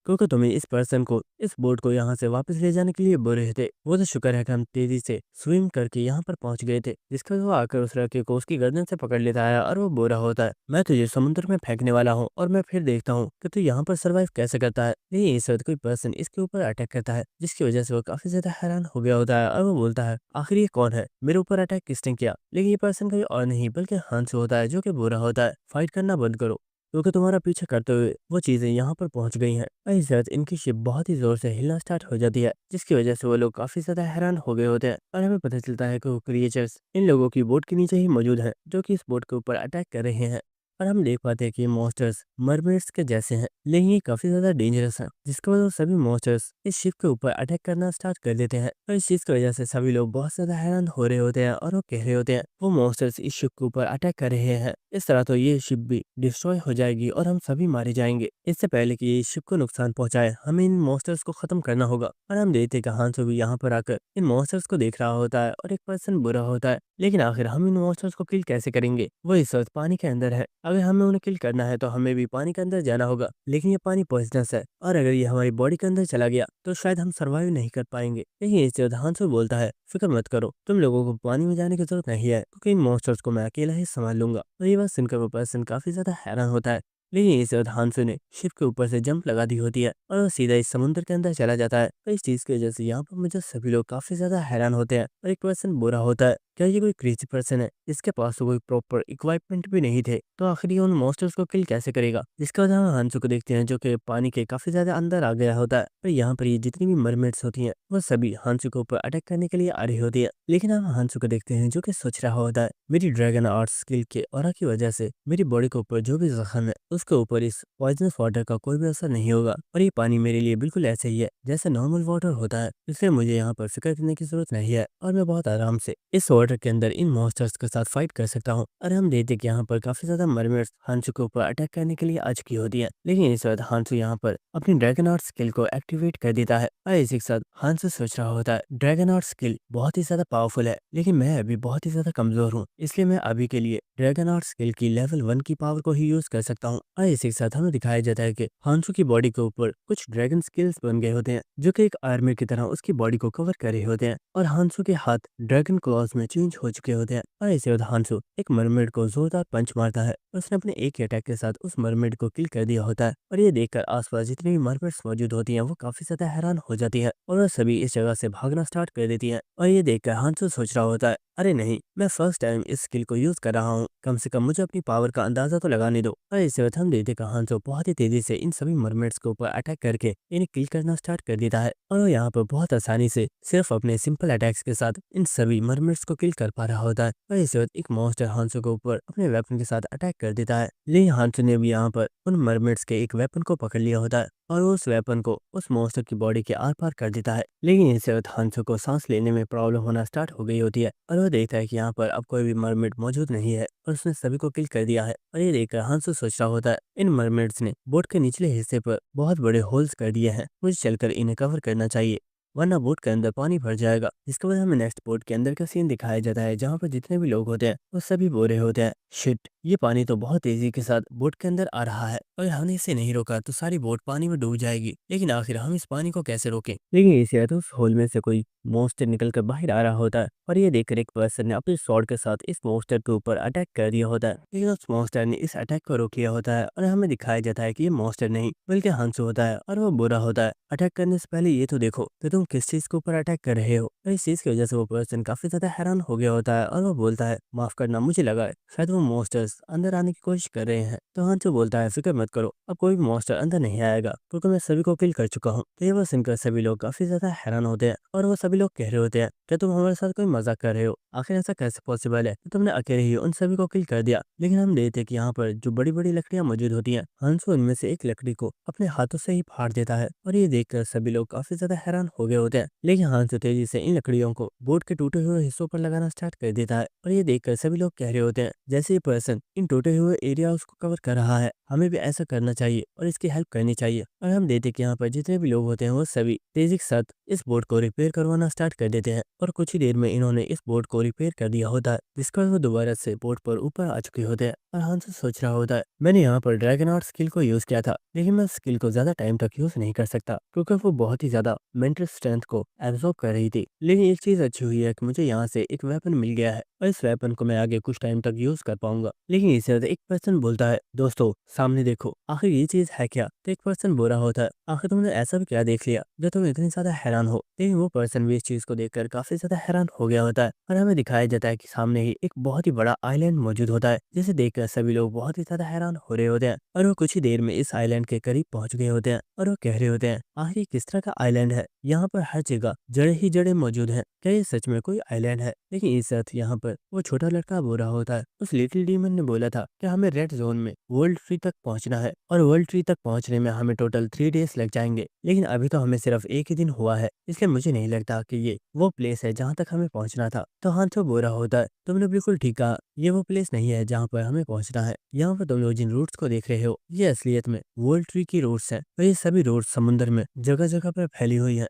क्योंकि तुम्हें इस पर्सन को, इस बोट को यहाँ से वापस ले जाने के लिए बोल रहे थे। वो तो शुक्र है कि हम तेजी से स्विम करके यहाँ पर पहुंच गए थे, जिसके बाद वो आकर उस लड़के को उसकी गर्दन से पकड़ लेता है और वो बोरा होता है, मैं तुझे समुद्र में फेंकने वाला हूँ और मैं फिर देखता हूँ कि तू यहाँ पर सर्वाइव कैसे करता है। लेकिन इस वक्त कोई पर्सन इसके ऊपर अटैक करता है, जिसकी वजह से वो काफी ज्यादा हैरान हो गया होता है और वो बोलता है, आखिर ये कौन है, मेरे ऊपर अटैक किसने किया? लेकिन ये पर्सन कोई और नहीं बल्कि हंसु होता है, जो कि बुरा होता है, फाइट करना बंद करो क्योंकि तुम्हारा पीछा करते हुए वो चीजें यहाँ पर पहुंच गई हैं। और इस वक्त इनकी शिप बहुत ही जोर से हिलना स्टार्ट हो जाती है, जिसकी वजह से वो लोग काफी ज्यादा हैरान हो गए होते हैं और हमें पता चलता है कि वो क्रिएचर्स इन लोगों की बोट के नीचे ही मौजूद हैं, जो कि इस बोट के ऊपर अटैक कर रहे हैं। और हम देख पाते हैं कि ये मॉन्स्टर्स मरमेड्स के जैसे हैं, लेकिन ये काफी ज्यादा डेंजरस हैं, जिसकी वजह से सभी मॉन्स्टर्स इस शिप के ऊपर अटैक करना स्टार्ट कर देते हैं। और इस चीज की वजह से सभी लोग बहुत ज्यादा हैरान हो रहे होते हैं और वो कह रहे होते हैं वो मॉन्स्टर्स इस शिप के ऊपर अटैक कर रहे हैं, इस तरह तो ये शिप भी डिस्ट्रॉय हो जाएगी और हम सभी मारे जाएंगे। इससे पहले कि ये शिप को नुकसान पहुंचाए हमें इन मॉन्स्टर्स को खत्म करना होगा। और हम देखते हैं कि हांसो भी यहाँ पर आकर इन मॉन्स्टर्स को देख रहा होता है और एक पर्सन बुरा होता है, लेकिन आखिर हम इन मॉन्स्टर्स को किल कैसे करेंगे? वो इस वक्त पानी के अंदर है, अगर हमें उन्हें किल करना है तो हमें भी पानी के अंदर जाना होगा, लेकिन ये पानी पॉइजनस है और अगर ये हमारी बॉडी के अंदर चला गया तो शायद हम सर्वाइव नहीं कर पाएंगे। लेकिन इस वक्त हांसो बोलता है, फिक्र मत करो, तुम लोगों को पानी में जाने की जरूरत नहीं है क्योंकि इन मॉन्स्टर्स को मैं अकेला ही संभाल लूंगा। तो ये बात सुनकर वो पर्सन काफी ज्यादा हैरान होता है, लेकिन इस वक्त हांसो ने शिप के ऊपर से जंप लगा दी होती है और वो सीधा इस समुद्र के अंदर चला जाता है। तो इस चीज की वजह से यहाँ पर मुझे सभी लोग काफी ज्यादा हैरान होते हैं और एक पर्सन बुरा होता है, क्या ये कोई क्रेजी पर्सन है? इसके पास तो कोई प्रॉपर इक्विपमेंट भी नहीं थे, तो आखिर ये उन मॉन्स्टर्स को किल कैसे करेगा? जिसके बाद हम हांसो को देखते हैं जो कि पानी के काफी ज्यादा अंदर आ गया होता है और यहाँ पर ये जितनी भी मरमेड्स होती हैं वो सभी हांसो के ऊपर अटैक करने के लिए आ रही होती है। लेकिन हम हांसो को देखते हैं जो कि सोच रहा होता है, मेरी ड्रैगन आर्ट स्किल के ऑरा की वजह से मेरी बॉडी के ऊपर जो भी जख्म है उसके ऊपर इस पॉइजनस वाटर का कोई भी असर नहीं होगा और ये पानी मेरे लिए बिल्कुल ऐसे ही है जैसे नॉर्मल वाटर होता है, इसलिए मुझे यहाँ पर फिक्र करने की जरूरत नहीं है और मैं बहुत आराम से इस वाटर के अंदर इन मॉन्स्टर्स के साथ फाइट कर सकता हूँ। और हम देखते हैं कि यहाँ पर काफी ज्यादा मरमेड्स हांसू के ऊपर अटैक करने के लिए आ चुकी होती है, लेकिन इस वक्त हांसू यहाँ पर अपनी ड्रैगन आर्ट स्किल को एक्टिवेट कर देता है और इसी के साथ हांसू सोच रहा होता है, ड्रैगन आर्ट स्किल बहुत ही ज्यादा पावरफुल है लेकिन मैं अभी बहुत ही ज्यादा कमजोर हूँ, इसलिए मैं अभी के लिए ड्रैगन आर्ट स्किल की लेवल 1 की पावर को ही यूज कर सकता हूँ। और इसी के साथ हमें दिखाया जाता है कि हांसू की बॉडी के ऊपर कुछ ड्रैगन स्किल्स बन गए होते हैं जो कि एक आर्मर की तरह उसकी बॉडी को कवर कर रहे होते हैं और हांसू के हाथ ड्रैगन क्लॉज में चेंज हो चुके होते हैं। और इसी बाद हांसू एक मरमेड को जोरदार पंच मारता है और उसने अपने एक ही अटैक के साथ उस मरमेड को किल कर दिया होता है। और ये देखकर आसपास जितनी भी मरमेड्स मौजूद होती हैं वो काफी ज्यादा हैरान हो जाती है और वो सभी इस जगह से भागना स्टार्ट कर देती है। और ये देखकर हांसू सोच रहा होता है, अरे नहीं, मैं फर्स्ट टाइम इस स्किल को यूज कर रहा हूँ, कम से कम मुझे अपनी पावर का अंदाजा तो लगाने दो। और इसी वक्त हम देखते हैं हांसो बहुत ही तेजी से इन सभी मरमेड्स के ऊपर अटैक करके इन्हें किल करना स्टार्ट कर देता है और वो यहाँ पर बहुत आसानी से सिर्फ अपने सिंपल अटैक्स के साथ इन सभी मरमेड्स को किल कर पा रहा होता है। और इसी वक्त एक मॉन्स्टर हांसो के ऊपर अपने वेपन के साथ अटैक कर देता है, लेकिन हांसो ने भी यहाँ पर उन मरमेड्स के एक वेपन को पकड़ लिया होता है और उस वेपन को उस मॉन्स्टर की बॉडी के आर पार कर देता है। लेकिन इस वक्त हांसो को सांस लेने में प्रॉब्लम होना स्टार्ट हो गई होती है और वो देखता है कि यहाँ पर अब कोई भी मरमेड मौजूद नहीं है और उसने सभी को किल कर दिया है। और ये देखकर हांसो सोच रहा होता है, इन मरमेड्स ने बोट के निचले हिस्से पर बहुत बड़े होल्स कर दिए हैं, मुझे चलकर इन्हें कवर करना चाहिए वरना बोट के अंदर पानी भर जाएगा। इसके बाद हमें नेक्स्ट बोट के अंदर का सीन दिखाया जाता है जहाँ पर जितने भी लोग होते हैं वो सभी बोरे होते हैं, शिट, ये पानी तो बहुत तेजी के साथ बोट के अंदर आ रहा है, अगर हमने इसे नहीं रोका तो सारी बोट पानी में डूब जाएगी, लेकिन आखिर हम इस पानी को कैसे रोकें? लेकिन इसी तो उस होल में से कोई मॉन्स्टर निकल कर बाहर आ रहा होता है और ये देखकर एक पर्सन ने अपने स्वॉर्ड के साथ इस मॉन्स्टर के ऊपर अटैक कर दिया होता है, लेकिन उस मॉन्स्टर ने इस अटैक को रोक लिया होता है और हमें दिखाया जाता है कि ये मॉन्स्टर नहीं बल्कि हंसू होता है और वो बुरा होता है। अटैक करने से पहले ये तो देखो कि तुम किस चीज के ऊपर अटैक कर रहे हो। और इस चीज की वजह से वो पर्सन काफी ज्यादा हैरान हो गया होता है और वो बोलता है माफ करना, मुझे लगा है शायद वो मॉन्स्टर्स अंदर आने की कोशिश कर रहे हैं। तो हांसो बोलता है फिक्र मत करो, अब कोई भी मॉन्स्टर अंदर नहीं आएगा क्योंकि मैं सभी को किल कर चुका हूँ। तो ये बात सुनकर सभी लोग काफी ज्यादा हैरान होते हैं और वो सभी लोग कह रहे होते हैं क्या तुम हमारे साथ कोई मजाक कर रहे हो, आखिर ऐसा कैसे पॉसिबल है कि तुमने अकेले ही उन सभी को किल कर दिया। लेकिन हम देखते हैं कि यहाँ पर जो बड़ी बड़ी लकड़ियां मौजूद होती हैं, हांसो उनमें से एक लकड़ी को अपने हाथों से ही फाड़ देता है और ये देखकर सभी लोग काफी ज्यादा हैरान हो गए होते हैं। लेकिन हांसो तेजी से इन लकड़ियों को बोट के टूटे हुए हिस्सों पर लगाना स्टार्ट कर देता है और ये देखकर सभी लोग कह रहे होते हैं जैसे ये पर्सन इन टूटे हुए एरिया को कवर कर रहा है, हमें भी ऐसा करना चाहिए और इसकी हेल्प करनी चाहिए। और हम देखते हैं कि यहाँ पर जितने भी लोग होते हैं वो सभी तेजी के साथ इस बोट को रिपेयर करवाना स्टार्ट कर देते हैं और कुछ ही देर में इन्होंने इस बोट को रिपेयर कर दिया होता है, जिसका वो दोबारा से बोट पर ऊपर आ चुके होते हैं। और हांसो सोच रहा होता है मैंने यहाँ पर ड्रैगन आर्ट स्किल को यूज किया था, लेकिन मैं स्किल को ज्यादा टाइम तक यूज नहीं कर सकता क्योंकि वो बहुत ही ज्यादा मेंटल स्ट्रेंथ को एब्जॉर्ब कर रही थी। लेकिन एक चीज अच्छी हुई है कि मुझे यहाँ से एक वेपन मिल गया है और इस वेपन को मैं आगे कुछ टाइम तक यूज कर पाऊंगा। लेकिन इसे एक पर्सन बोलता है दोस्तों सामने देखो, आखिर ये चीज है क्या। तो एक पर्सन बोल रहा होता है आखिर तुमने ऐसा भी क्या देख लिया जो तुम इतनी ज्यादा हैरान हो। लेकिन वो पर्सन भी इस चीज को देखकर काफी ज्यादा हैरान हो गया होता है और हमें दिखाया जाता है कि सामने ही एक बहुत ही बड़ा आइलैंड मौजूद होता है, जिसे देखकर सभी लोग बहुत ही ज्यादा हैरान हो रहे होते हैं और वो कुछ ही देर में इस आइलैंड के करीब पहुंच गए होते हैं और वो कह रहे होते हैं आखिर किस तरह का आइलैंड है, यहाँ पर हर जगह जड़े ही जड़े मौजूद हैं, क्या ये सच में कोई आइलैंड है। लेकिन इस साथ यहाँ पर वो छोटा लड़का बोल रहा होता है उस लिटिल डीमन ने बोला था कि हमें रेड जोन में वर्ल्ड ट्री तक पहुंचना है और वर्ल्ड ट्री तक पहुंचने में हमें टोटल 3 डेज लग जाएंगे, लेकिन अभी तो हमें सिर्फ एक ही दिन हुआ है, इसलिए मुझे नहीं लगता कि ये वो प्लेस है जहाँ तक हमें पहुंचना था। तो हांसो बोल रहा होता है तुमने बिल्कुल ठीक कहा, ये वो प्लेस नहीं है जहाँ पर हमें पहुंचना है। यहाँ पर तुम लोग जिन रूट्स को देख रहे हो ये असलियत में वर्ल्ड ट्री की रूट्स हैं और ये सभी रूट्स समुद्र में जगह जगह पर फैली हुई है।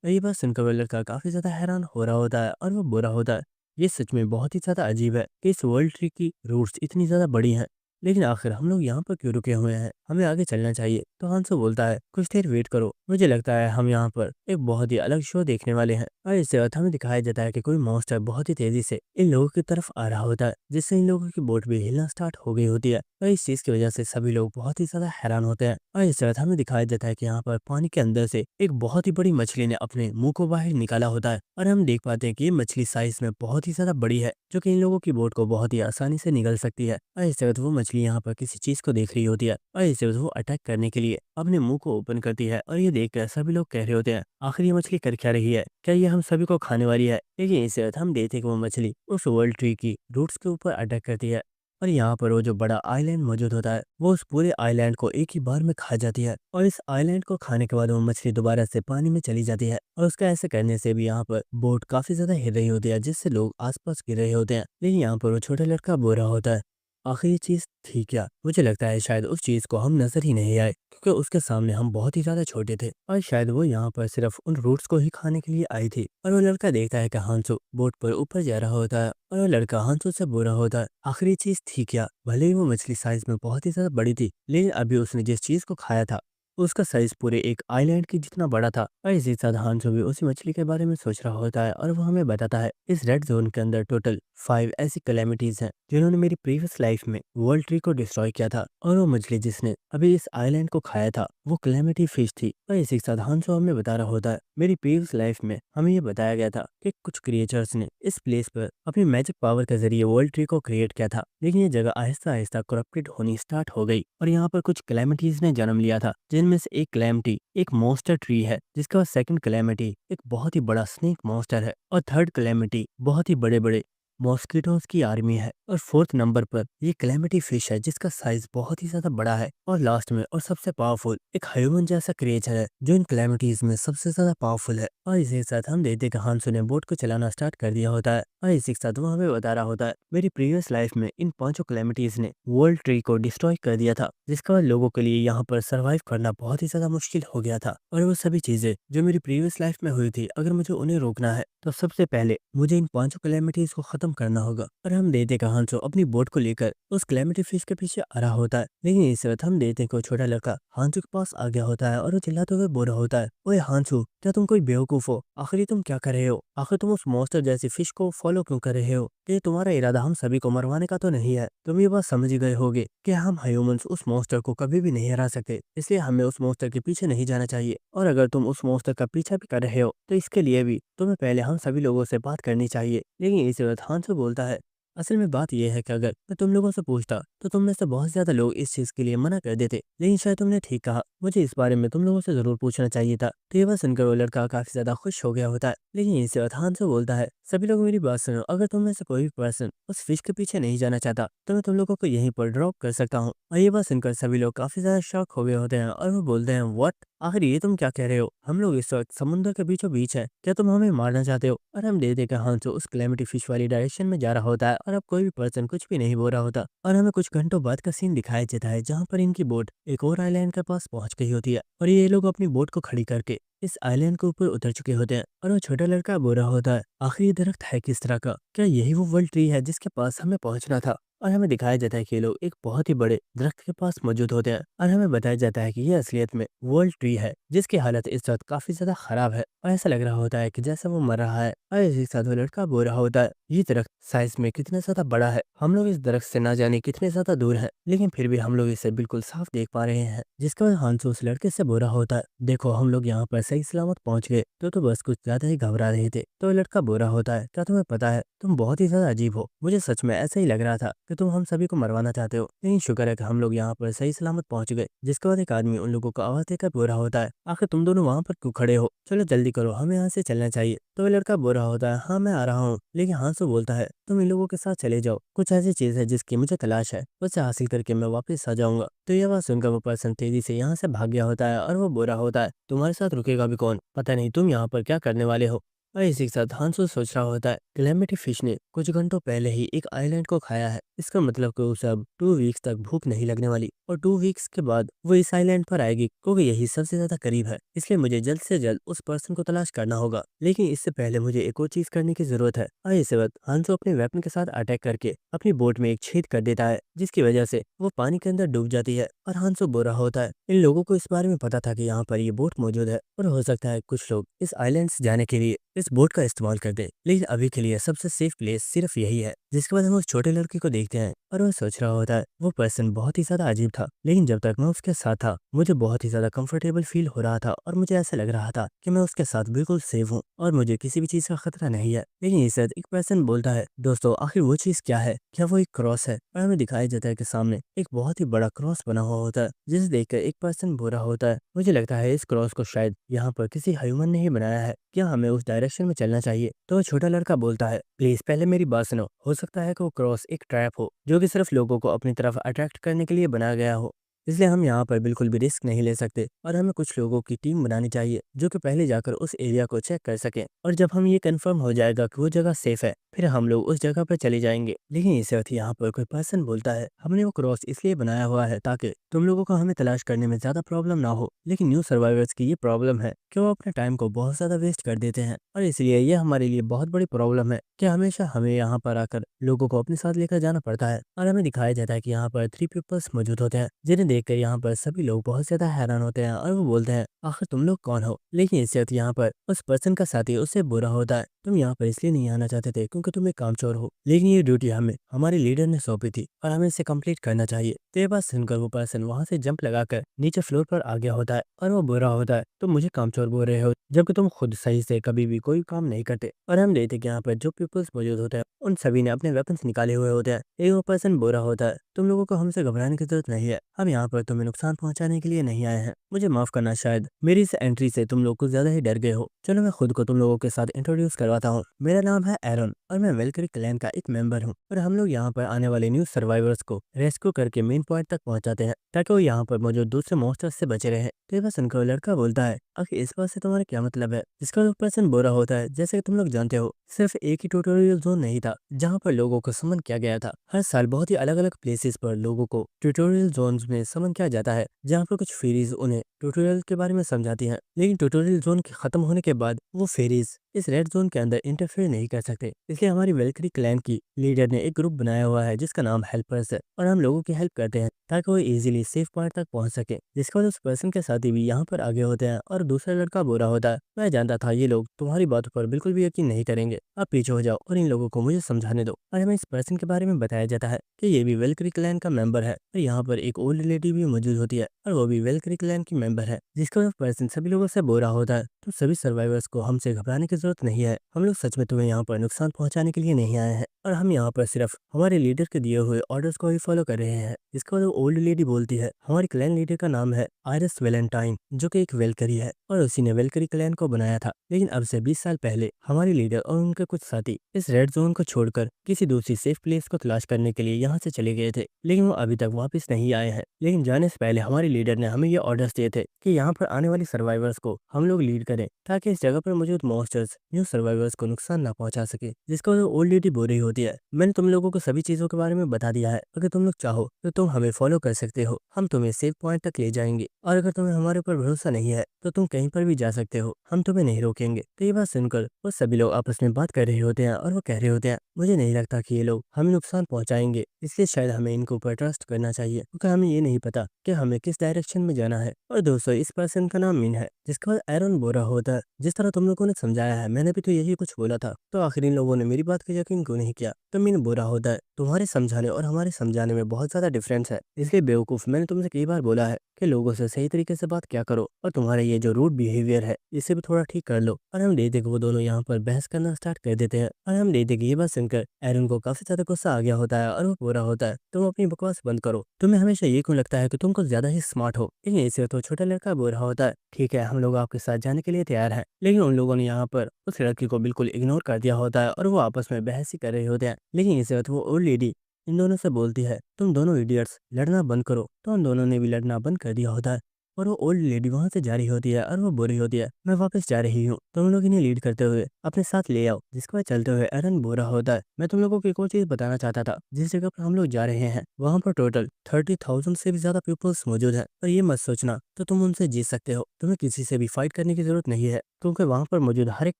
और ये बात सुनकर वो लड़का काफी ज्यादा हैरान हो रहा होता है और वो बोल रहा होता है ये सच में बहुत ही ज्यादा अजीब है कि इस वर्ल्ड ट्री की रूट्स इतनी ज्यादा बड़ी हैं, लेकिन आखिर हम लोग यहाँ पर क्यों रुके हुए हैं, हमें आगे चलना चाहिए। तो हांसो बोलता है कुछ देर वेट करो, मुझे लगता है हम यहाँ पर एक बहुत ही अलग शो देखने वाले हैं। और इससे बाद हमें दिखाया जाता है कि कोई मॉन्स्टर बहुत ही तेजी से इन लोगों की तरफ आ रहा होता है, जिससे इन लोगों की बोट भी हिलना स्टार्ट हो गई होती है और इस चीज की वजह से सभी लोग बहुत ही ज्यादा हैरान होते हैं। और इससे बाद हमें दिखाया जाता है कि यहाँ पर पानी के अंदर से एक बहुत ही बड़ी मछली ने अपने मुंह को बाहर निकाला होता है और हम देख पाते हैं कि ये मछली साइज में बहुत ही ज्यादा बड़ी है, जो कि इन लोगों की बोट को बहुत ही आसानी से निगल सकती है। और इससे बाद वो मछली यहाँ पर किसी चीज को देख रही होती है और इससे बाद वो अटैक करने के लिए अपने मुंह को ओपन करती है और ये देखकर सभी लोग कह रहे होते हैं आखिर ये मछली कर क्या रही है, क्या ये हम सभी को खाने वाली है। लेकिन इससे बाद हम देखते हैं कि वो मछली उस वर्ल्ड ट्री की रूट्स के ऊपर अटैक करती है और यहाँ पर वो जो बड़ा आइलैंड मौजूद होता है वो उस पूरे आइलैंड को एक ही बार में खा जाती है और इस आइलैंड को खाने के बाद वो मछली दोबारा से पानी में चली जाती है और उसका ऐसे करने से भी यहाँ पर बोट काफी ज्यादा हिल रही होती है, जिससे लोग आसपास गिर रहे होते हैं। लेकिन यहाँ पर वो छोटा लड़का बोल रहा होता है आखिर ये चीज थी क्या, मुझे लगता है शायद उस चीज को हम नजर ही नहीं आए क्योंकि उसके सामने हम बहुत ही ज्यादा छोटे थे और शायद वो यहाँ पर सिर्फ उन रूट्स को ही खाने के लिए आई थी। और वो लड़का देखता है कि हांसो बोट पर ऊपर जा रहा होता है और वो लड़का हांसो से बोल रहा होता है आखिर ये चीज थी क्या। भले ही वो मछली साइज में बहुत ही ज्यादा बड़ी थी, लेकिन अभी उसने जिस चीज को खाया था उसका साइज पूरे एक आइलैंड की जितना बड़ा था। और इसी साथ हांसो भी उसी मछली के बारे में सोच रहा होता है और वो हमें बताता है इस रेड जोन के अंदर टोटल 5 ऐसी कैलेमिटीज हैं जिन्होंने मेरी प्रीवियस लाइफ में वर्ल्ड ट्री को डिस्ट्रॉय किया था और वो मछली जिसने अभी इस आइलैंड को खाया था वो कैलेमिटी फिश थी। और इसी के साथ हांसो हमें बता रहा होता है मेरी प्रीवियस लाइफ में हमें ये बताया गया था कि कुछ क्रिएचर्स ने इस प्लेस पर अपनी मैजिक पावर के जरिए वर्ल्ड ट्री को क्रिएट किया था, लेकिन ये जगह आहिस्ता आहिस्ता करप्टेड होनी स्टार्ट हो गई और यहाँ पर कुछ कैलेमिटीज ने जन्म लिया था, जिनमें से एक कैलेमिटी एक मॉन्स्टर ट्री है, जिसके बाद सेकंड कैलेमिटी एक बहुत ही बड़ा स्नेक मॉन्स्टर है और थर्ड कैलेमिटी बहुत ही बड़े बड़े मॉस्किटोज की आर्मी है और फोर्थ नंबर पर ये कैलेमिटी फिश है जिसका साइज बहुत ही ज्यादा बड़ा है और लास्ट में और सबसे पावरफुल एक ह्यूमन जैसा क्रिएचर है जो इन कैलेमिटीज में सबसे ज्यादा पावरफुल है। और इसी के साथ हम देखते हैं कि हांसो ने बोट को चलाना स्टार्ट कर दिया होता है और इसी के साथ वो हमें बता रहा होता है मेरी प्रीवियस लाइफ में इन 5 कैलेमिटीज ने वर्ल्ड ट्री को डिस्ट्रॉय कर दिया था, जिसका लोगों के लिए यहाँ पर सर्वाइव करना बहुत ही ज्यादा मुश्किल हो गया था। और वो सभी चीजें जो मेरी प्रीवियस लाइफ में हुई थी अगर मुझे उन्हें रोकना है तो सबसे पहले मुझे इन 5 कैलेमिटीज को खत्म कम करना होगा। और हम देखते हैं कि हांसो अपनी बोट को लेकर उस कैलेमिटी फिश के पीछे आ रहा होता है, लेकिन इस वक्त हम देखते हैं कि वो छोटा लड़का हांसो के पास आ गया होता है और वो चिल्लाते हुए बोल रहा होता है, ओए हांसो, क्या तुम कोई बेवकूफ हो? आखिर ये तुम क्या कर रहे हो? आखिर तुम उस मॉन्स्टर जैसी फिश को फॉलो क्यों कर रहे हो? कि तुम्हारा इरादा हम सभी को मरवाने का तो नहीं है। तुम ये बात समझ ही गए होगे कि हम ह्यूमंस उस मॉन्स्टर को कभी भी नहीं हरा सकते, इसलिए हमें उस मॉन्स्टर के पीछे नहीं जाना चाहिए। और अगर तुम उस मॉन्स्टर का पीछा भी कर रहे हो तो इसके लिए भी तुम्हें पहले हम सभी लोगों से बात करनी चाहिए। लेकिन इस वक्त हांसो बोलता है, असल में बात यह है कि अगर मैं तुम लोगों से पूछता तो तुम में से बहुत ज्यादा लोग इस चीज के लिए मना कर देते, लेकिन शायद तुमने ठीक कहा, मुझे इस बारे में तुम लोगों से जरूर पूछना चाहिए था। तो ये बात सुनकर वो लड़का काफी ज्यादा खुश हो गया होता है। लेकिन इसी वक्त हांसो बोलता है, सभी लोग मेरी बात सुनो, अगर तुम में से कोई भी पर्सन उस फिश के पीछे नहीं जाना चाहता तो मैं तुम लोगों को यहीं पर ड्रॉप कर सकता हूँ। और ये बात सुनकर सभी लोग काफी ज्यादा शॉक हो गए होते हैं और वो बोलते हैं, व्हाट? आखिर ये तुम क्या कह रहे हो? हम लोग इस वक्त समुद्र के बीचों बीच है, क्या तुम हमें मारना चाहते हो? और हम दे देकर हांसो उस कैलेमिटी फिश वाली डायरेक्शन में जा रहा होता है और अब कोई भी पर्सन कुछ भी नहीं बोल रहा होता। और हमें कुछ घंटों बाद का सीन दिखाया जाता है जहाँ पर इनकी बोट एक और आइलैंड के पास पहुंच गई होती है और ये लोग अपनी बोट को खड़ी करके इस आइलैंड के ऊपर उतर चुके होते हैं। और वो छोटा लड़का बोल रहा होता है, आखिर ये दरख्त है किस तरह का? क्या यही वो वर्ल्ड ट्री है जिसके पास हमें पहुंचना था? और हमें दिखाया जाता है कि ये लोग एक बहुत ही बड़े दरख्त के पास मौजूद होते हैं और हमें बताया जाता है कि ये असलियत में वर्ल्ड ट्री है जिसकी हालत इस वक्त काफी ज्यादा खराब है और ऐसा लग रहा होता है कि जैसे वो मर रहा है। और इसी के साथ वो लड़का बोल रहा होता है, ये दरख्त साइज में कितना ज्यादा बड़ा है, हम लोग इस दरख्त से ना जाने कितने ज्यादा दूर हैं, लेकिन फिर भी हम लोग इसे बिल्कुल साफ देख पा रहे हैं। जिसके बाद हांसो उस लड़के से बोल रहा होता है, देखो हम लोग यहाँ पर सही सलामत पहुंच गए, तो बस कुछ ज्यादा ही घबरा रहे थे। तो लड़का बोल रहा होता है, क्या तुम्हें पता है तुम बहुत ही ज्यादा अजीब हो, मुझे सच में ऐसा ही लग रहा था कि तुम हम सभी को मरवाना चाहते हो, लेकिन शुक्र है कि हम लोग यहाँ पर सही सलामत पहुंच गए। जिसके बाद एक आदमी उन लोगों को आवाज देकर बोल रहा होता है, आखिर तुम दोनों वहाँ पर क्यों खड़े हो? चलो जल्दी करो, हमें यहाँ से चलना चाहिए। तो लड़का बोल रहा होता है, हाँ मैं आ रहा हूँ। लेकिन हांसो बोलता है, तुम इन लोगों के साथ चले जाओ, कुछ ऐसी चीज है जिसकी मुझे तलाश है, उसे हासिल करके मैं वापस आ जाऊंगा। तो ये बात सुनकर वो पर्सन तेजी से यहाँ से भाग गया होता है और वो बोल रहा होता है, तुम्हारे साथ रुकेगा भी कौन? पता नहीं तुम यहाँ पर क्या करने वाले हो। और इसी के साथ हांसो सोच रहा होता है, कैलेमिटी फिश ने कुछ घंटों पहले ही एक आइलैंड को खाया है, इसका मतलब कि उसे अब 2 वीक्स तक भूख नहीं लगने वाली और 2 वीक्स के बाद वो इस आइलैंड पर आएगी क्योंकि यही सबसे ज्यादा करीब है। इसलिए मुझे जल्द से जल्द उस पर्सन को तलाश करना होगा, लेकिन इससे पहले मुझे एक और चीज करने की जरूरत है। और इस वक्त हांसो अपने वेपन के साथ अटैक करके अपनी बोट में एक छेद कर देता है जिसकी वजह से वो पानी के अंदर डूब जाती है। और हांसो बोल रहा होता है, इन लोगों को इस बारे में पता था कि यहाँ पर ये बोट मौजूद है और हो सकता है कुछ लोग इस आइलैंड से जाने के लिए इस बोट का इस्तेमाल कर दे, लेकिन अभी के लिए सबसे सेफ प्लेस सिर्फ यही है। जिसके बाद हम उस छोटे लड़के को देखते हैं और वो सोच रहा होता है, वो पर्सन बहुत ही ज्यादा अजीब था, लेकिन जब तक मैं उसके साथ था मुझे बहुत ही ज्यादा कंफर्टेबल फील हो रहा था और मुझे ऐसा लग रहा था कि मैं उसके साथ बिल्कुल सेफ हूँ और मुझे किसी भी चीज का खतरा नहीं है। लेकिन इस वक्त एक पर्सन बोलता है, दोस्तों आखिर वो चीज क्या है? क्या वो एक क्रॉस है? और हमें दिखाया जाता है कि सामने एक बहुत ही बड़ा क्रॉस बना हुआ होता है, जिसे देखकर एक पर्सन बोल रहा होता है, मुझे लगता है इस क्रॉस को शायद यहाँ पर किसी ह्यूमन ने ही बनाया है, क्या हमें उस डायरेक्शन में चलना चाहिए? तो वो छोटा लड़का बोलता है, प्लीज पहले मेरी बात सुनो, हो सकता है कि वो क्रॉस एक ट्रैप हो जो कि सिर्फ लोगों को अपनी तरफ अट्रैक्ट करने के लिए बनाया गया हो, इसलिए हम यहाँ पर बिल्कुल भी रिस्क नहीं ले सकते और हमें कुछ लोगों की टीम बनानी चाहिए जो कि पहले जाकर उस एरिया को चेक कर सकें, और जब हम ये कंफर्म हो जाएगा कि वो जगह सेफ है फिर हम लोग उस जगह पर चले जाएंगे। लेकिन इस वक्त यहाँ पर कोई पर्सन बोलता है, हमने वो क्रॉस इसलिए बनाया हुआ है ताकि तुम लोगों को हमें तलाश करने में ज्यादा प्रॉब्लम ना हो, लेकिन न्यू सर्वाइवर्स की ये प्रॉब्लम है कि वो अपने टाइम को बहुत ज्यादा वेस्ट कर देते हैं और इसलिए ये हमारे लिए बहुत बड़ी प्रॉब्लम है कि हमेशा हमें यहाँ पर आकर लोगों को अपने साथ लेकर जाना पड़ता है। और हमें दिखाया जाता है कि यहाँ पर 3 पीपल्स मौजूद होते हैं जिन्हें देखकर यहाँ पर सभी लोग बहुत ज्यादा हैरान होते हैं और वो बोलते हैं, आखिर तुम लोग कौन हो? लेकिन इस वक्त यहाँ पर उस पर्सन का साथी उससे बुरा होता है, तुम यहाँ पर इसलिए नहीं आना चाहते थे क्योंकि तुम एक कामचोर हो, लेकिन ये ड्यूटी हमें हमारे लीडर ने सौंपी थी और हमें इसे कंप्लीट करना चाहिए। तो ये बात सुनकर वो पर्सन वहाँ से जंप लगाकर नीचे फ्लोर पर आ गया होता है और वो बुरा होता है, तुम मुझे कामचोर बोल रहे हो जबकि तुम खुद सही से कभी भी कोई काम नहीं करते। और हम देखते कि यहाँ पर जो पीपल्स मौजूद होते हैं उन सभी ने अपने वेपन्स निकाले हुए होते हैं। एक वो पर्सन बुरा होता है, तुम लोगों को हमसे घबराने की जरूरत नहीं है, हम यहाँ पर तुम्हें नुकसान पहुंचाने के लिए नहीं आए हैं। मुझे माफ करना, शायद मेरी इस एंट्री से तुम लोग कुछ ज्यादा ही डर गए हो। चलो मैं खुद को तुम लोगों के साथ इंट्रोड्यूस करवाता हूँ, मेरा नाम है एरन और मैं वेलकरी क्लैन का एक मेंबर हूँ और हम लोग यहाँ पर आने वाले न्यू सर्वाइवर्स को रेस्क्यू करके मेन पॉइंट तक पहुंचाते हैं ताकि वो यहाँ पर मौजूद दूसरे मॉन्स्टर्स से बचे रहे। तो बस उनको लड़का बोलता है, आखिर इस बात से तुम्हारा क्या मतलब है? जिसका पर्सन बोरा होता है, जैसे कि तुम लोग जानते हो सिर्फ एक ही ट्यूटोरियल जोन नहीं था जहाँ पर लोगों को समन किया गया था। हर साल बहुत ही अलग अलग प्लेसेस पर लोगों को ट्यूटोरियल जोन में समन किया जाता है जहाँ पर कुछ फेरीज उन्हें ट्यूटोरियल के बारे में समझाती हैं, लेकिन ट्यूटोरियल जोन के खत्म होने के बाद वो फेरीज इस रेड जोन के अंदर इंटरफेयर नहीं कर सकते। इसलिए हमारी वेलक्री क्लैन की लीडर ने एक ग्रुप बनाया हुआ है जिसका नाम हेल्पर्स है, और हम लोगों की हेल्प करते हैं ताकि वो इजीली सेफ पॉइंट तक पहुंच सके। जिसके बाद उस पर्सन के साथी भी यहाँ पर आगे होते हैं और दूसरा लड़का बोरा होता है। मैं जानता था ये लोग तुम्हारी बातों पर बिल्कुल भी यकीन नहीं करेंगे, आप पीछे हो जाओ और इन लोगों को मुझे समझाने दो। और हमें इस पर्सन के बारे में बताया जाता है कि ये भी वेलक्री क्लैन का मेंबर है, और यहाँ पर एक ओल्ड लेडी भी मौजूद होती है और वो भी वेलक्री क्लैन की मेंबर है। जिसका वह पर्सन सभी लोगों से बोरा होता है। तो सभी सर्वाइवर्स को हमसे घबराने की जरूरत नहीं है, हम लोग सच में तुम्हें यहाँ पर नुकसान पहुंचाने के लिए नहीं आए हैं, और हम यहाँ पर सिर्फ हमारे लीडर के दिए हुए ऑर्डर्स को ही फॉलो कर रहे हैं। इसके बाद ओल्ड लेडी बोलती है, हमारी क्लैन लीडर का नाम है आयरस वेलेंटाइन, जो कि एक वेलकरी है और उसी ने वेलकरी क्लैन को बनाया था। लेकिन अब से 20 साल पहले हमारी लीडर और उनके कुछ साथी इस रेड जोन को छोड़कर किसी दूसरी सेफ प्लेस को तलाश करने के लिए यहाँ से चले गए थे, लेकिन वो अभी तक वापस नहीं आए हैं। लेकिन जाने से पहले हमारी लीडर ने हमें ये ऑर्डर्स दिए थे कि यहाँ पर आने वाली सर्वाइवर्स को हम लोग लीड करें, ताकि इस जगह पर मौजूद मॉन्स्टर्स न्यू सर्वाइवर्स को नुकसान ना पहुंचा सके। जिसका ओल्ड लेडी बोल रही होती है, मैंने तुम लोगों को सभी चीजों के बारे में बता दिया है, अगर तुम लोग चाहो तो तुम हमें फॉलो कर सकते हो, हम तुम्हें सेफ पॉइंट तक ले जाएंगे, और अगर तुम्हें हमारे ऊपर भरोसा नहीं है तो तुम कहीं पर भी जा सकते हो, हम तुम्हें नहीं रोकेंगे। तो ये बात सुनकर वो सभी लोग आपस में बात कर रहे होते हैं और वो कह रहे होते हैं, मुझे नहीं लगता कि ये लोग हमें नुकसान पहुंचाएंगे, इसलिए शायद हमें इनके ऊपर ट्रस्ट करना चाहिए, क्योंकि हमें ये नहीं पता कि हमें किस डायरेक्शन में जाना है। और दोस्तों इस पर्सन का नाम मिन है, जिसके बाद एरन बोरा होता है। जिस तरह तुम लोगों ने समझाया है मैंने भी तो यही कुछ बोला था, तो आखिर इन लोगों ने मेरी बात का यकीन क्यों नहीं किया। तो मिन बोरा होता है, तुम्हारे समझाने और हमारे समझाने में बहुत ज्यादा डिफरेंस है, इसलिए बेवकूफ मैंने तुमसे कई बार बोला है कि लोगों से सही तरीके से बात क्या करो, और तुम्हारे ये जो रूड बिहेवियर है इसे भी थोड़ा ठीक कर लो। और हम देखते कि वो दोनों यहाँ पर बहस करना स्टार्ट कर देते हैं, और हम देखते कि ये बात सुनकर एरन को काफी ज्यादा गुस्सा आ गया होता है और वो पूरा होता है, तुम अपनी बकवास बंद करो, तुम्हें हमेशा ये क्यों लगता है कि तुम कुछ ज्यादा ही स्मार्ट हो। लेकिन इसे तो छोटा लड़का बोल रहा होता है, ठीक है हम लोग आपके साथ जाने के लिए तैयार हैं। लेकिन उन लोगों ने यहाँ पर उस लड़की को बिल्कुल इग्नोर कर दिया होता है और वो आपस में बहस ही कर रहे होते हैं। लेकिन इस वक्त वो ओल्ड लेडी इन दोनों से बोलती है, तुम दोनों इडियट्स लड़ना बंद करो। तो उन दोनों ने भी लड़ना बंद कर दिया होता है, और वो ओल्ड लेडी वहां से जा रही होती है और वो बोल रही होती है, मैं वापस जा रही हूँ, तुम लोग इन्हें लीड करते हुए अपने साथ ले आओ। जिसके बाद चलते हुए एरन बोरा होता है, मैं तुम लोगों को एक और चीज बताना चाहता था, जिस जगह पर हम लोग जा रहे हैं वहाँ पर टोटल 30,000 से भी ज्यादा पीपल्स मौजूद है, और ये मत सोचना तो तुम उनसे जीत सकते हो, तुम्हें किसी से भी फाइट करने की जरूरत नहीं है, क्योंकि वहाँ पर मौजूद हर एक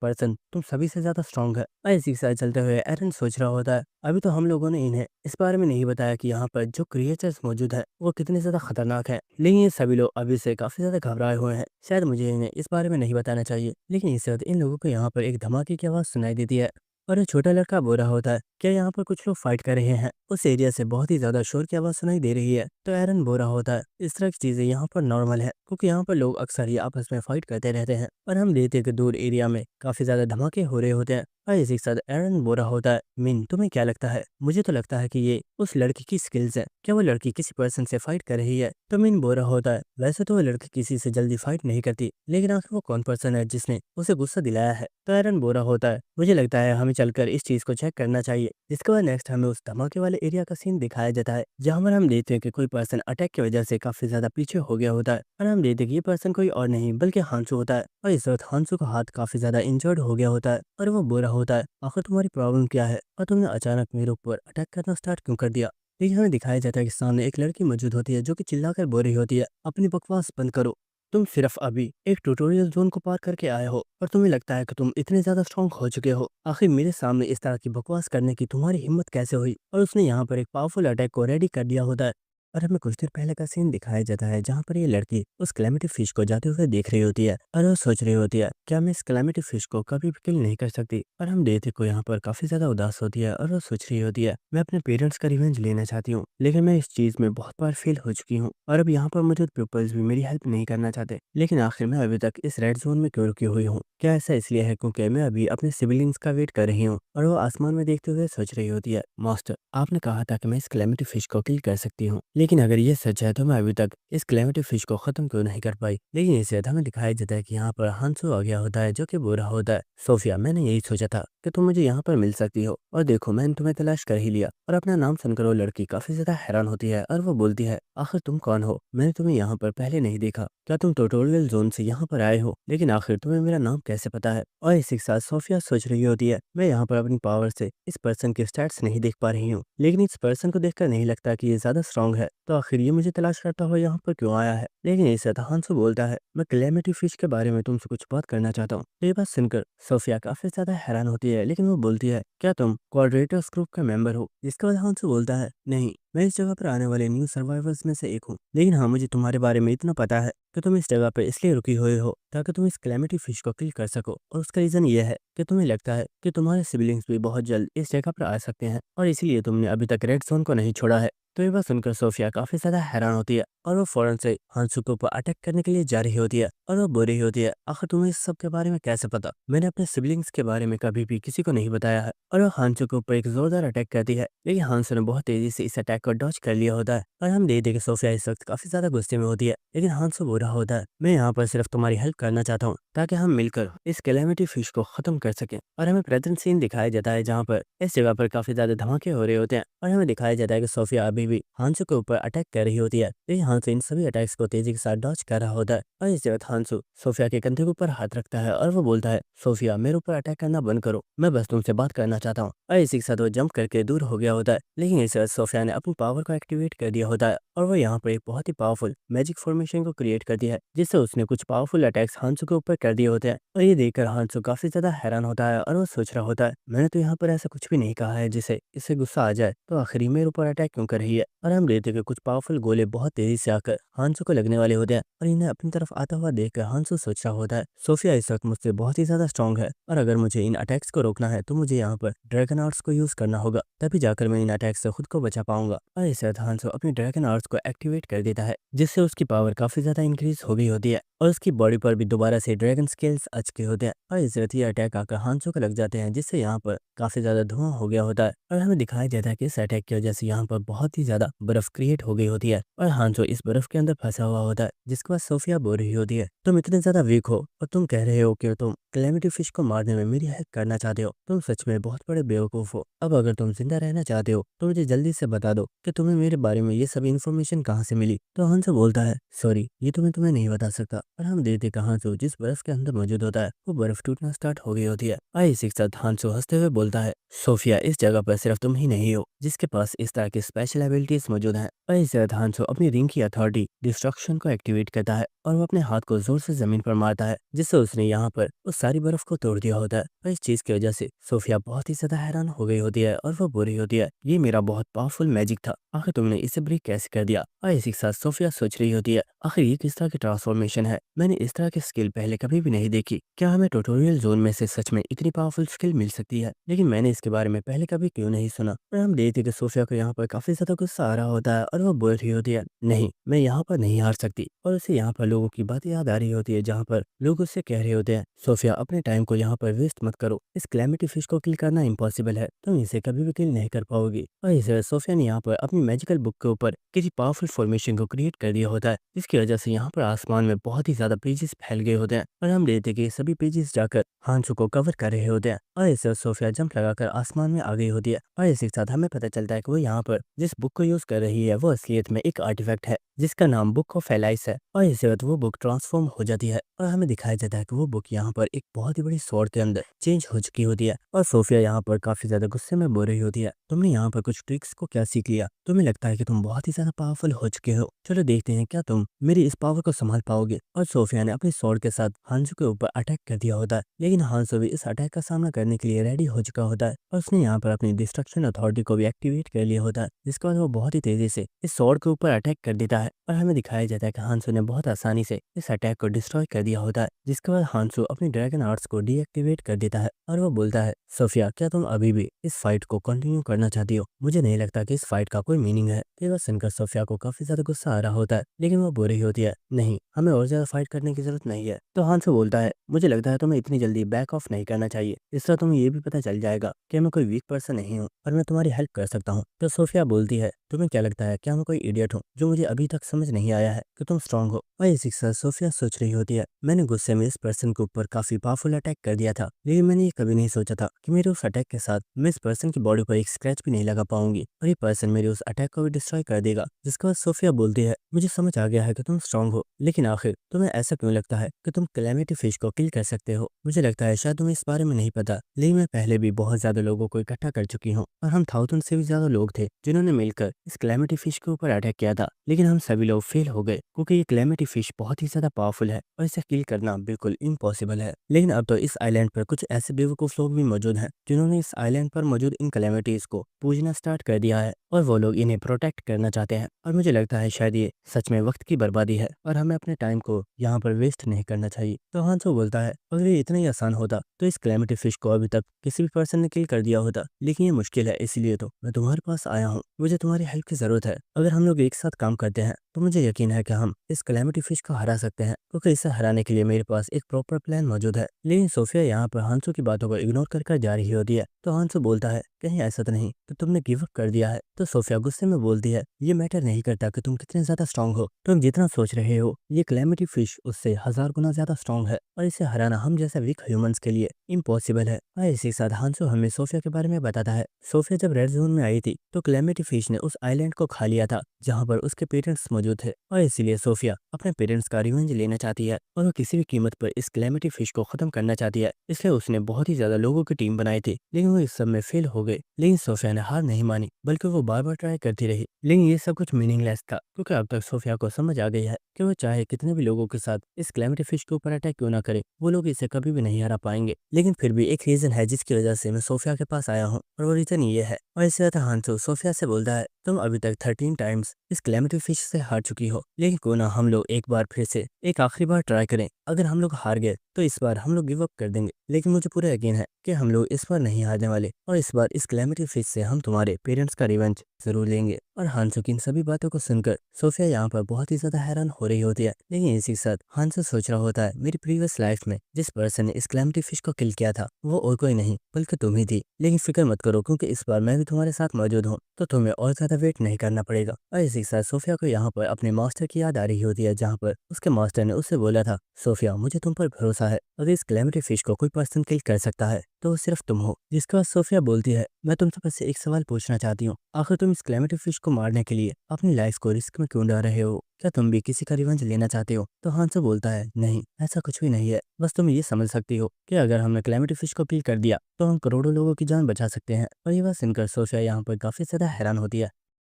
पर्सन तुम सभी से ज्यादा स्ट्रांग है। और इसी के साथ चलते हुए एरन सोच रहा होता है, अभी तो हम लोगों ने इन्हें इस बारे में नहीं बताया कि यहाँ पर जो क्रिएचर्स मौजूद है वो कितने ज्यादा खतरनाक है, लेकिन ये सभी लोग अभी से काफी ज्यादा घबराए हुए हैं, शायद मुझे इन्हें इस बारे में नहीं बताना चाहिए। लेकिन इस वक्त इन लोगों को यहाँ पर एक धमाके की आवाज सुनाई देती है, और एक छोटा लड़का बोल रहा होता है, क्या यहाँ पर कुछ लोग फाइट कर रहे हैं। उस एरिया से बहुत ही ज्यादा शोर की आवाज सुनाई दे रही है। तो एरन बोल रहा होता है, इस तरह की चीजें यहाँ पर नॉर्मल है, क्योंकि यहाँ पर लोग अक्सर ही आपस में फाइट करते रहते हैं, और हम देखते हैं कि दूर एरिया में काफी ज्यादा धमाके हो रहे होते हैं। और इसी के साथ एरन बोल रहा होता है, मिन तुम्हें क्या लगता है, मुझे तो लगता है कि ये उस लड़की की स्किल्स है, क्या वो लड़की किसी पर्सन से फाइट कर रही है। तो मिन बोल रहा होता है, वैसे तो वो लड़की किसी से जल्दी फाइट नहीं करती, लेकिन आखिर वो कौन पर्सन है जिसने उसे गुस्सा दिलाया है। तो एरन बोल रहा होता है, मुझे लगता है हमें चलकर इस चीज को चेक करना चाहिए। जिसके बाद नेक्स्ट हमें उस धमाके वाले एरिया का सीन दिखाया जाता है, जहाँ पर हम देखते हैं कि कोई पर्सन अटैक की वजह से काफी ज्यादा पीछे हो गया होता है, और हम देखते हैं कि ये पर्सन कोई और नहीं बल्कि हांसू होता है। और इस वक्त हांसू का हाथ काफी ज्यादा इंजर्ड हो गया होता है, और वो बोल रहा होता है, आखिर तुम्हारी प्रॉब्लम क्या है, और तुमने अचानक मेरे ऊपर अटैक करना स्टार्ट क्यों कर दिया। लेकिन हमें दिखाया जाता है कि सामने एक लड़की मौजूद होती है जो कि चिल्लाकर बोल रही होती है, अपनी बकवास बंद करो, तुम सिर्फ अभी एक ट्यूटोरियल जोन को पार करके आए हो, और तुम्हें लगता है कि तुम इतने ज्यादा स्ट्रांग हो चुके हो, आखिर मेरे सामने इस तरह की बकवास करने की तुम्हारी हिम्मत कैसे हुई। और उसने यहाँ पर एक पावरफुल अटैक को रेडी कर दिया होता है, और हमें कुछ देर पहले का सीन दिखाया जाता है जहाँ पर ये लड़की उस क्लैमिटी फिश को जाते हुए देख रही होती है, और वो सोच रही होती है क्या मैं इस क्लैमिटी फिश को कभी भी किल नहीं कर सकती। और हम देखते को यहाँ पर काफी ज्यादा उदास होती है, और वो सोच रही होती है मैं अपने पेरेंट्स का रिवेंज लेना चाहती हूँ, लेकिन मैं इस चीज में बहुत बार फेल हो चुकी हूँ, और अब यहाँ पर मौजूद पीपल्स भी मेरी हेल्प नहीं करना चाहते। लेकिन आखिर मैं अभी तक इस रेड जोन में क्यों रुकी हुई हूँ, क्या ऐसा इसलिए है क्योंकि मैं अभी अपने सिबलिंग्स का वेट कर रही हूँ। और वो आसमान में देखते हुए सोच रही होती है, मास्टर आपने कहा था कि मैं इस क्लैमिटी फिश को किल कर सकती हूँ, लेकिन अगर ये सच है तो मैं अभी तक इस क्लैमिटी फिश को खत्म क्यों नहीं कर पाई। लेकिन इसे हमें दिखाया जाता है कि यहाँ पर हांसू आ गया होता है जो कि बुरा होता है, सोफिया मैंने यही सोचा था कि तुम मुझे यहाँ पर मिल सकती हो, और देखो मैंने तुम्हें तलाश कर ही लिया। और अपना नाम सुनकर वो लड़की काफी ज्यादा हैरान होती है और वो बोलती है, आखिर तुम कौन हो? मैंने तुम्हें यहाँ पर पहले नहीं देखा। क्या तुम ट्यूटोरियल जोन से यहाँ पर आए हो? लेकिन आखिर तुम्हें मेरा नाम कैसे पता है? और इसी के साथ सोफिया सोच रही होती है, मैं यहाँ पर अपनी पावर से इस पर्सन के स्टैट्स नहीं देख पा रही हूँ, लेकिन इस पर्सन को देखकर नहीं लगता कि ये ज्यादा स्ट्रांग है, तो आखिर ये मुझे तलाश करता हुआ यहाँ पर क्यों आया है? लेकिन इस हांसो बोलता है, मैं कैलेमिटी फिश के बारे में तुमसे कुछ बात करना चाहता हूँ। तो ये बात सुनकर सोफिया काफी ज्यादा हैरान होती है, लेकिन वो बोलती है, क्या तुम कोऑर्डिनेटर्स ग्रुप का मेंबर हो? जिसके बाद हांसो बोलता है, नहीं, मैं इस जगह पर आने वाले न्यू सर्वाइवर्स में से एक हूँ, लेकिन हाँ, मुझे तुम्हारे बारे में इतना पता है कि तुम इस जगह पे इसलिए रुकी हुई हो ताकि तुम इस कैलेमिटी फिश को किल कर सको। और उसका रीजन ये है कि तुम्हें लगता है कि तुम्हारे सिबलिंग्स भी बहुत जल्द इस जगह पर आ सकते हैं, और इसीलिए तुमने अभी तक रेड जोन को नहीं छोड़ा है। तो ये बात सुनकर सोफिया काफी ज्यादा हैरान होती है, और वो फौरन से हांसू के ऊपर अटैक करने के लिए जा रही होती है, और वो बोल रही होती है, आखिर तुम्हें इस सब के बारे में कैसे पता? मैंने अपने सिबलिंग्स के बारे में कभी भी किसी को नहीं बताया है। और वो हांसू के ऊपर एक जोरदार अटैक करती है, लेकिन हांसू ने बहुत तेजी से इस अटैक को डॉज कर लिया होता है। और हम देख देख सोफिया इस वक्त काफी ज्यादा गुस्से में होती है, लेकिन हांसू बोल रहा होता है, मैं यहाँ पर सिर्फ तुम्हारी हेल्प करना चाहता हूँ ताकि हम मिलकर इस कैलेमिटी फिश को खत्म कर सकें। और हमें प्रेजेंट सीन दिखाया जाता है जहाँ पर इस जगह पर काफी ज्यादा धमाके हो रहे होते हैं, और हमें दिखाया जाता है कि सोफिया अभी भी हांसू के ऊपर अटैक कर रही होती है, लेकिन हांसू इन सभी अटैक्स को तेजी के साथ डॉज कर रहा होता है। और इस जगह हांसू सोफिया के कंधे के ऊपर हाथ रखता है, और वो बोलता है, सोफिया मेरे ऊपर अटैक करना बंद करो, मैं बस तुमसे बात करना चाहता हूँ। और इसी के साथ वो जंप करके दूर हो गया होता है, लेकिन इस वक्त सोफिया ने अपनी पावर को एक्टिवेट कर दिया होता है, और वो यहाँ पर एक बहुत ही पावरफुल मैजिक फॉर्मेशन को क्रिएट कर दिया है, जिससे उसने कुछ पावरफुल अटैक्स हांसू के ऊपर कर दिए होते हैं। और ये देखकर हांसू काफी ज्यादा हैरान होता है, और वो सोच रहा होता है, मैंने तो यहाँ पर ऐसा कुछ भी नहीं कहा है जिसे इससे गुस्सा आ जाए, तो आखिर ये मेरे ऊपर अटैक क्यों कर रही है? और हम देखते हैं कि कुछ पावरफुल गोले बहुत तेजी से आकर हांसू को लगने वाले होते हैं, और इन्हें अपनी तरफ आता हुआ देखकर हांसू सोच रहा होता है, सोफिया इस वक्त मुझसे बहुत ही ज्यादा स्ट्रांग है, और अगर मुझे इन अटैक्स को रोकना है तो मुझे यहाँ पर ड्रैगन आर्ट्स को यूज करना होगा, तभी जाकर मैं इन अटैक्स से खुद को बचा पाऊंगा। और इस वक्त हांसू अपनी ड्रैगन आर्ट्स को एक्टिवेट कर देता है, जिससे उसकी पावर काफी ज्यादा इंक्रीज हो गई होती है, और उसकी बॉडी पर भी दोबारा से ड्रैगन स्केल्स आ चुके होते हैं। और इस वक्त ये अटैक आकर हांसू को लग जाते हैं, जिससे यहाँ पर काफी ज्यादा धुआं हो गया होता है, और हमें दिखाया जाता है कि इस अटैक की वजह से यहाँ पर बहुत ही ज्यादा बर्फ क्रिएट हो गई होती है, और हांसू इस बर्फ के अंदर फंसा हुआ होता है। जिसके बाद सोफिया बोल रही होती है, तुम इतने ज्यादा वीक हो और तुम कह रहे हो कि तुम कैलेमिटी फिश को मारने में मेरी हेल्प करना चाहते हो, तुम सच में बहुत बड़े बेवकूफ हो। अब अगर तुम जिंदा रहना चाहते हो तो मुझे जल्दी से बता दो कि तुम्हें मेरे बारे में ये सब इन्फॉर्मेशन कहाँ से मिली। तो हांसू बोलता है, सॉरी, ये तुम्हें नहीं बता सकता। और हम देखते कि हांसू जिस बर्फ के अंदर मौजूद होता है वो बर्फ टूटना स्टार्ट हो गई होती है। आई इसी के साथ हांसू हंसते हुए बोलता है, सोफिया इस जगह पर सिर्फ तुम ही नहीं हो जिसके पास इस तरह की स्पेशल एबिलिटीज मौजूद हैं। और इस तरह हांसू अपनी रिंग की अथॉरिटी डिस्ट्रक्शन को एक्टिवेट करता है, और वो अपने हाथ को जोर से जमीन पर मारता है, जिससे उसने यहाँ पर उस सारी बर्फ को तोड़ दिया होता है। और इस चीज की वजह से सोफिया बहुत ही ज्यादा हैरान हो गई होती है, और वो बोल रही होती है, ये मेरा बहुत पावरफुल मैजिक था, आखिर तुमने इसे ब्रेक कैसे कर दिया? और इसी के साथ सोफिया सोच रही होती है, आखिर ये किस तरह की ट्रांसफॉर्मेशन है, मैंने इस तरह की स्किल पहले कभी भी नहीं देखी। क्या हमें ट्यूटोरियल जोन में से सच में इतनी पावरफुल स्किल मिल सकती है? लेकिन मैंने इसके बारे में पहले कभी क्यों नहीं सुना। और हम देखते कि सोफिया को यहाँ पर काफी ज्यादा गुस्सा आ रहा होता है, और वो बोल रही होती है, नहीं, मैं यहाँ पर नहीं हार सकती। और उसे यहाँ पर लोगों की बात याद आ रही होती है, जहाँ पर लोग उससे कह रहे होते हैं, सोफिया अपने टाइम को यहाँ पर वेस्ट मत करो, इस कैलेमिटी फिश को किल करना इम्पॉसिबल है, तुम इसे कभी भी किल नहीं कर पाओगी। और इस वजह सोफिया ने यहाँ पर अपनी मैजिकल बुक के ऊपर किसी पावरफुल फॉर्मेशन को क्रिएट कर दिया होता है, जिसकी वजह से यहाँ पर आसमान में बहुत ही ज्यादा पेजेस फैल गए होते हैं, और हम देखते हैं कि ये सभी पेजेस जाकर हांसू को कवर कर रहे होते हैं। और इस वक्त सोफिया जंप लगाकर आसमान में आ गई होती है, और इसी के साथ हमें पता चलता है कि वो यहाँ पर जिस बुक को यूज कर रही है वो असलियत में एक आर्टिफैक्ट है, जिसका नाम बुक ऑफ एलाइस है। और इसी वक्त वो बुक ट्रांसफॉर्म हो जाती है, और हमें दिखाया जाता है कि वो बुक यहाँ पर एक बहुत ही बड़ी स्वॉर्ड के अंदर चेंज हो चुकी होती है। और सोफिया यहाँ पर काफी ज्यादा गुस्से में बोल रही होती है, तुमने यहाँ पर कुछ ट्रिक्स को क्या सीख लिया? तुम्हें लगता है कि तुम बहुत ही ज्यादा पावरफुल हो चुके हो, चलो देखते हैं क्या तुम मेरी इस पावर को संभाल पाओगे। और सोफिया ने अपनी स्वॉर्ड के साथ हांसू के ऊपर अटैक कर दिया होता है, लेकिन हांसू भी इस अटैक का सामना करने के लिए रेडी हो चुका होता है, और उसने यहाँ पर अपनी डिस्ट्रक्शन अथॉरिटी को भी एक्टिवेट कर लिया होता है, जिसके बाद वो बहुत ही तेजी से इस स्वॉर्ड के ऊपर अटैक कर देता है। और हमें दिखाया जाता है कि हांसू ने बहुत आसानी से इस अटैक को डिस्ट्रॉय कर दिया होता है, जिसके बाद हांसू अपनी ड्रैगन आर्ट्स को डीएक्टिवेट कर देता है, और वो बोलता है, सोफिया क्या तुम अभी भी इस फाइट को कंटिन्यू करना चाहती हो? मुझे नहीं लगता कि इस फाइट का कोई मीनिंग है। ये बात सुनकर सोफिया को काफी ज्यादा गुस्सा आ रहा होता है, लेकिन वो बोल रही होती है, नहीं, हमें और ज्यादा फाइट करने की जरूरत नहीं है। तो हांसू बोलता है, मुझे लगता है तुम्हें इतनी जल्दी बैक ऑफ नहीं करना चाहिए, इस तरह तुम्हें ये भी पता चल जाएगा कि मैं कोई वीक पर्सन नहीं हूँ, और मैं तुम्हारी हेल्प कर सकता हूँ। तो सोफिया बोलती है, तुम्हें क्या लगता है क्या मैं कोई इडियट हूँ जो मुझे अभी तक समझ नहीं आया है कि तुम स्ट्रांग हो। और इसी के साथ सोफिया सोच रही होती है, मैंने गुस्से में इस पर्सन के ऊपर काफी पावरफुल अटैक कर दिया था, लेकिन मैंने ये कभी नहीं सोचा था कि मेरे उस अटैक के साथ मैं इस पर्सन की बॉडी पर एक स्क्रैच भी नहीं लगा पाऊंगी और ये पर्सन मेरे उस अटैक को भी डिस्ट्रॉय कर देगा। जिसके बाद सोफिया बोलती है, मुझे समझ आ गया है कि तुम स्ट्रांग हो, लेकिन आखिर तुम्हें ऐसा क्यों लगता है कि तुम कैलेमिटी फिश को किल कर सकते हो? मुझे लगता है शायद तुम्हें इस बारे में नहीं पता, लेकिन मैं पहले भी बहुत ज्यादा लोगों को इकट्ठा कर चुकी हूँ और हम 1000 से भी ज्यादा लोग थे जिन्होंने मिलकर इस कैलेमिटी फिश के ऊपर अटैक किया था, लेकिन हम सभी लोग फेल हो गए क्योंकि ये कैलेमिटी फिश बहुत ही ज्यादा पावरफुल है और इसे किल करना बिल्कुल इम्पॉसिबल है। लेकिन अब तो इस आइलैंड पर कुछ ऐसे बेवकूफ लोग भी मौजूद हैं जिन्होंने इस आइलैंड पर मौजूद इन कैलेमिटीज को पूजना स्टार्ट कर दिया है और वो लोग इन्हें प्रोटेक्ट करना चाहते हैं। और मुझे लगता है शायद ये सच में वक्त की बर्बादी है और हमें अपने टाइम को यहाँ पर वेस्ट नहीं करना चाहिए। तो हांसो बोलता है, अगर ये इतना ही आसान होता तो इस कैलेमिटी फिश को अभी तक किसी भी पर्सन ने किल कर दिया होता, लेकिन ये मुश्किल है, इसीलिए तो मैं तुम्हारे पास आया हूँ। मुझे तुम्हारी हेल्प की जरूरत है। अगर हम लोग एक साथ काम करते हैं तो मुझे यकीन है कि हम इस कैलेमिटी फिश को हरा सकते हैं, क्योंकि इसे हराने के लिए मेरे पास एक प्रॉपर प्लान मौजूद है। लेकिन सोफिया यहाँ पर हांसो की बातों को इग्नोर कर जा रही होती है। तो हांसो बोलता है, कहीं ऐसा तो नहीं तो तुमने गिव अप कर दिया है? तो सोफिया गुस्से में बोलती है, ये मैटर नहीं करता कि तुम कितने ज्यादा स्ट्रांग हो, तुम जितना सोच रहे हो ये कैलेमिटी फिश उससे 1000 गुना ज्यादा स्ट्रांग है और इसे हराना हम जैसे वीक ह्यूमंस के लिए इम्पॉसिबल है। और इसी के साथ हांसो हमें सोफिया के बारे में बताता है। सोफिया जब रेड जोन में आई थी तो कैलेमिटी फिश ने उस आइलैंड को खा लिया था जहाँ पर उसके पेरेंट्स मौजूद थे, और इसीलिए सोफिया अपने पेरेंट्स का रिवेंज लेना चाहती है और वो किसी भी कीमत पर इस कैलेमिटी फिश को खत्म करना चाहती है। इसलिए उसने बहुत ही ज्यादा लोगों की टीम बनाई थी, लेकिन वो इस सब में फेल हो गए। लेकिन सोफिया ने हार नहीं मानी, बल्कि वो बार बार ट्राई करती रही। लेकिन ये सब कुछ मीनिंगलेस था, क्योंकि अब तक सोफिया को समझ आ गई है कि वो चाहे कितने भी लोगों के साथ इस कैलेमिटी फिश के ऊपर अटैक क्यों ना करे, वो लोग इसे कभी भी नहीं हरा पाएंगे। लेकिन फिर भी एक रीजन है जिसकी वजह से मैं सोफिया के पास आया हूँ, और वो रीजन ये है। और इससे ज्यादा हांसो सोफिया से बोलता है, तुम अभी तक 13 टाइम्स इस कैलेमिटी फिश से हार चुकी हो, लेकिन क्यों ना हम लोग एक बार फिर से एक आखिरी बार ट्राई करें। अगर हम लोग हार गए तो इस बार हम लोग गिव अप कर देंगे, लेकिन मुझे पूरा यकीन है कि हम लोग इस बार नहीं हारने वाले और इस बार इस कैलेमिटी फिश से हम तुम्हारे पेरेंट्स का रिवेंज जरूर लेंगे। और हांसो की इन सभी बातों को सुनकर सोफिया यहाँ पर बहुत ही ज्यादा हैरान हो रही होती है। लेकिन इसी के साथ हांसो सोच रहा होता है, मेरी प्रीवियस लाइफ में जिस पर्सन ने इस कैलेमिटी फिश को किल किया था वो और कोई नहीं बल्कि तुम ही थी। लेकिन फिक्र मत करो, क्योंकि इस बार मैं भी तुम्हारे साथ मौजूद हूँ, तो तुम्हें और ज्यादा वेट नहीं करना पड़ेगा। और इसी के साथ सोफिया को यहाँ पर अपने मास्टर की याद आ रही होती है, जहाँ पर उसके मास्टर ने उससे बोला था, सोफिया मुझे तुम पर भरोसा है, अगर इस कैलेमिटी फिश को कोई पर्सन किल कर सकता है तो वो सिर्फ तुम हो। जिसके बाद सोफिया बोलती है, मैं तुमसे बस एक सवाल पूछना चाहती हूँ, आखिर तुम इस कैलेमिटी फिश को मारने के लिए अपनी लाइफ को रिस्क में क्यों डाल रहे हो? क्या तुम भी किसी का रिवेंज लेना चाहते हो? तो हांसो बोलता है, नहीं ऐसा कुछ भी नहीं है, बस तुम ये समझ सकती हो कि अगर हमने कैलेमिटी फिश को किल कर दिया तो हम करोड़ों लोगों की जान बचा सकते हैं। और ये बात सुनकर सोफिया यहाँ पर काफी ज्यादा हैरान होती है।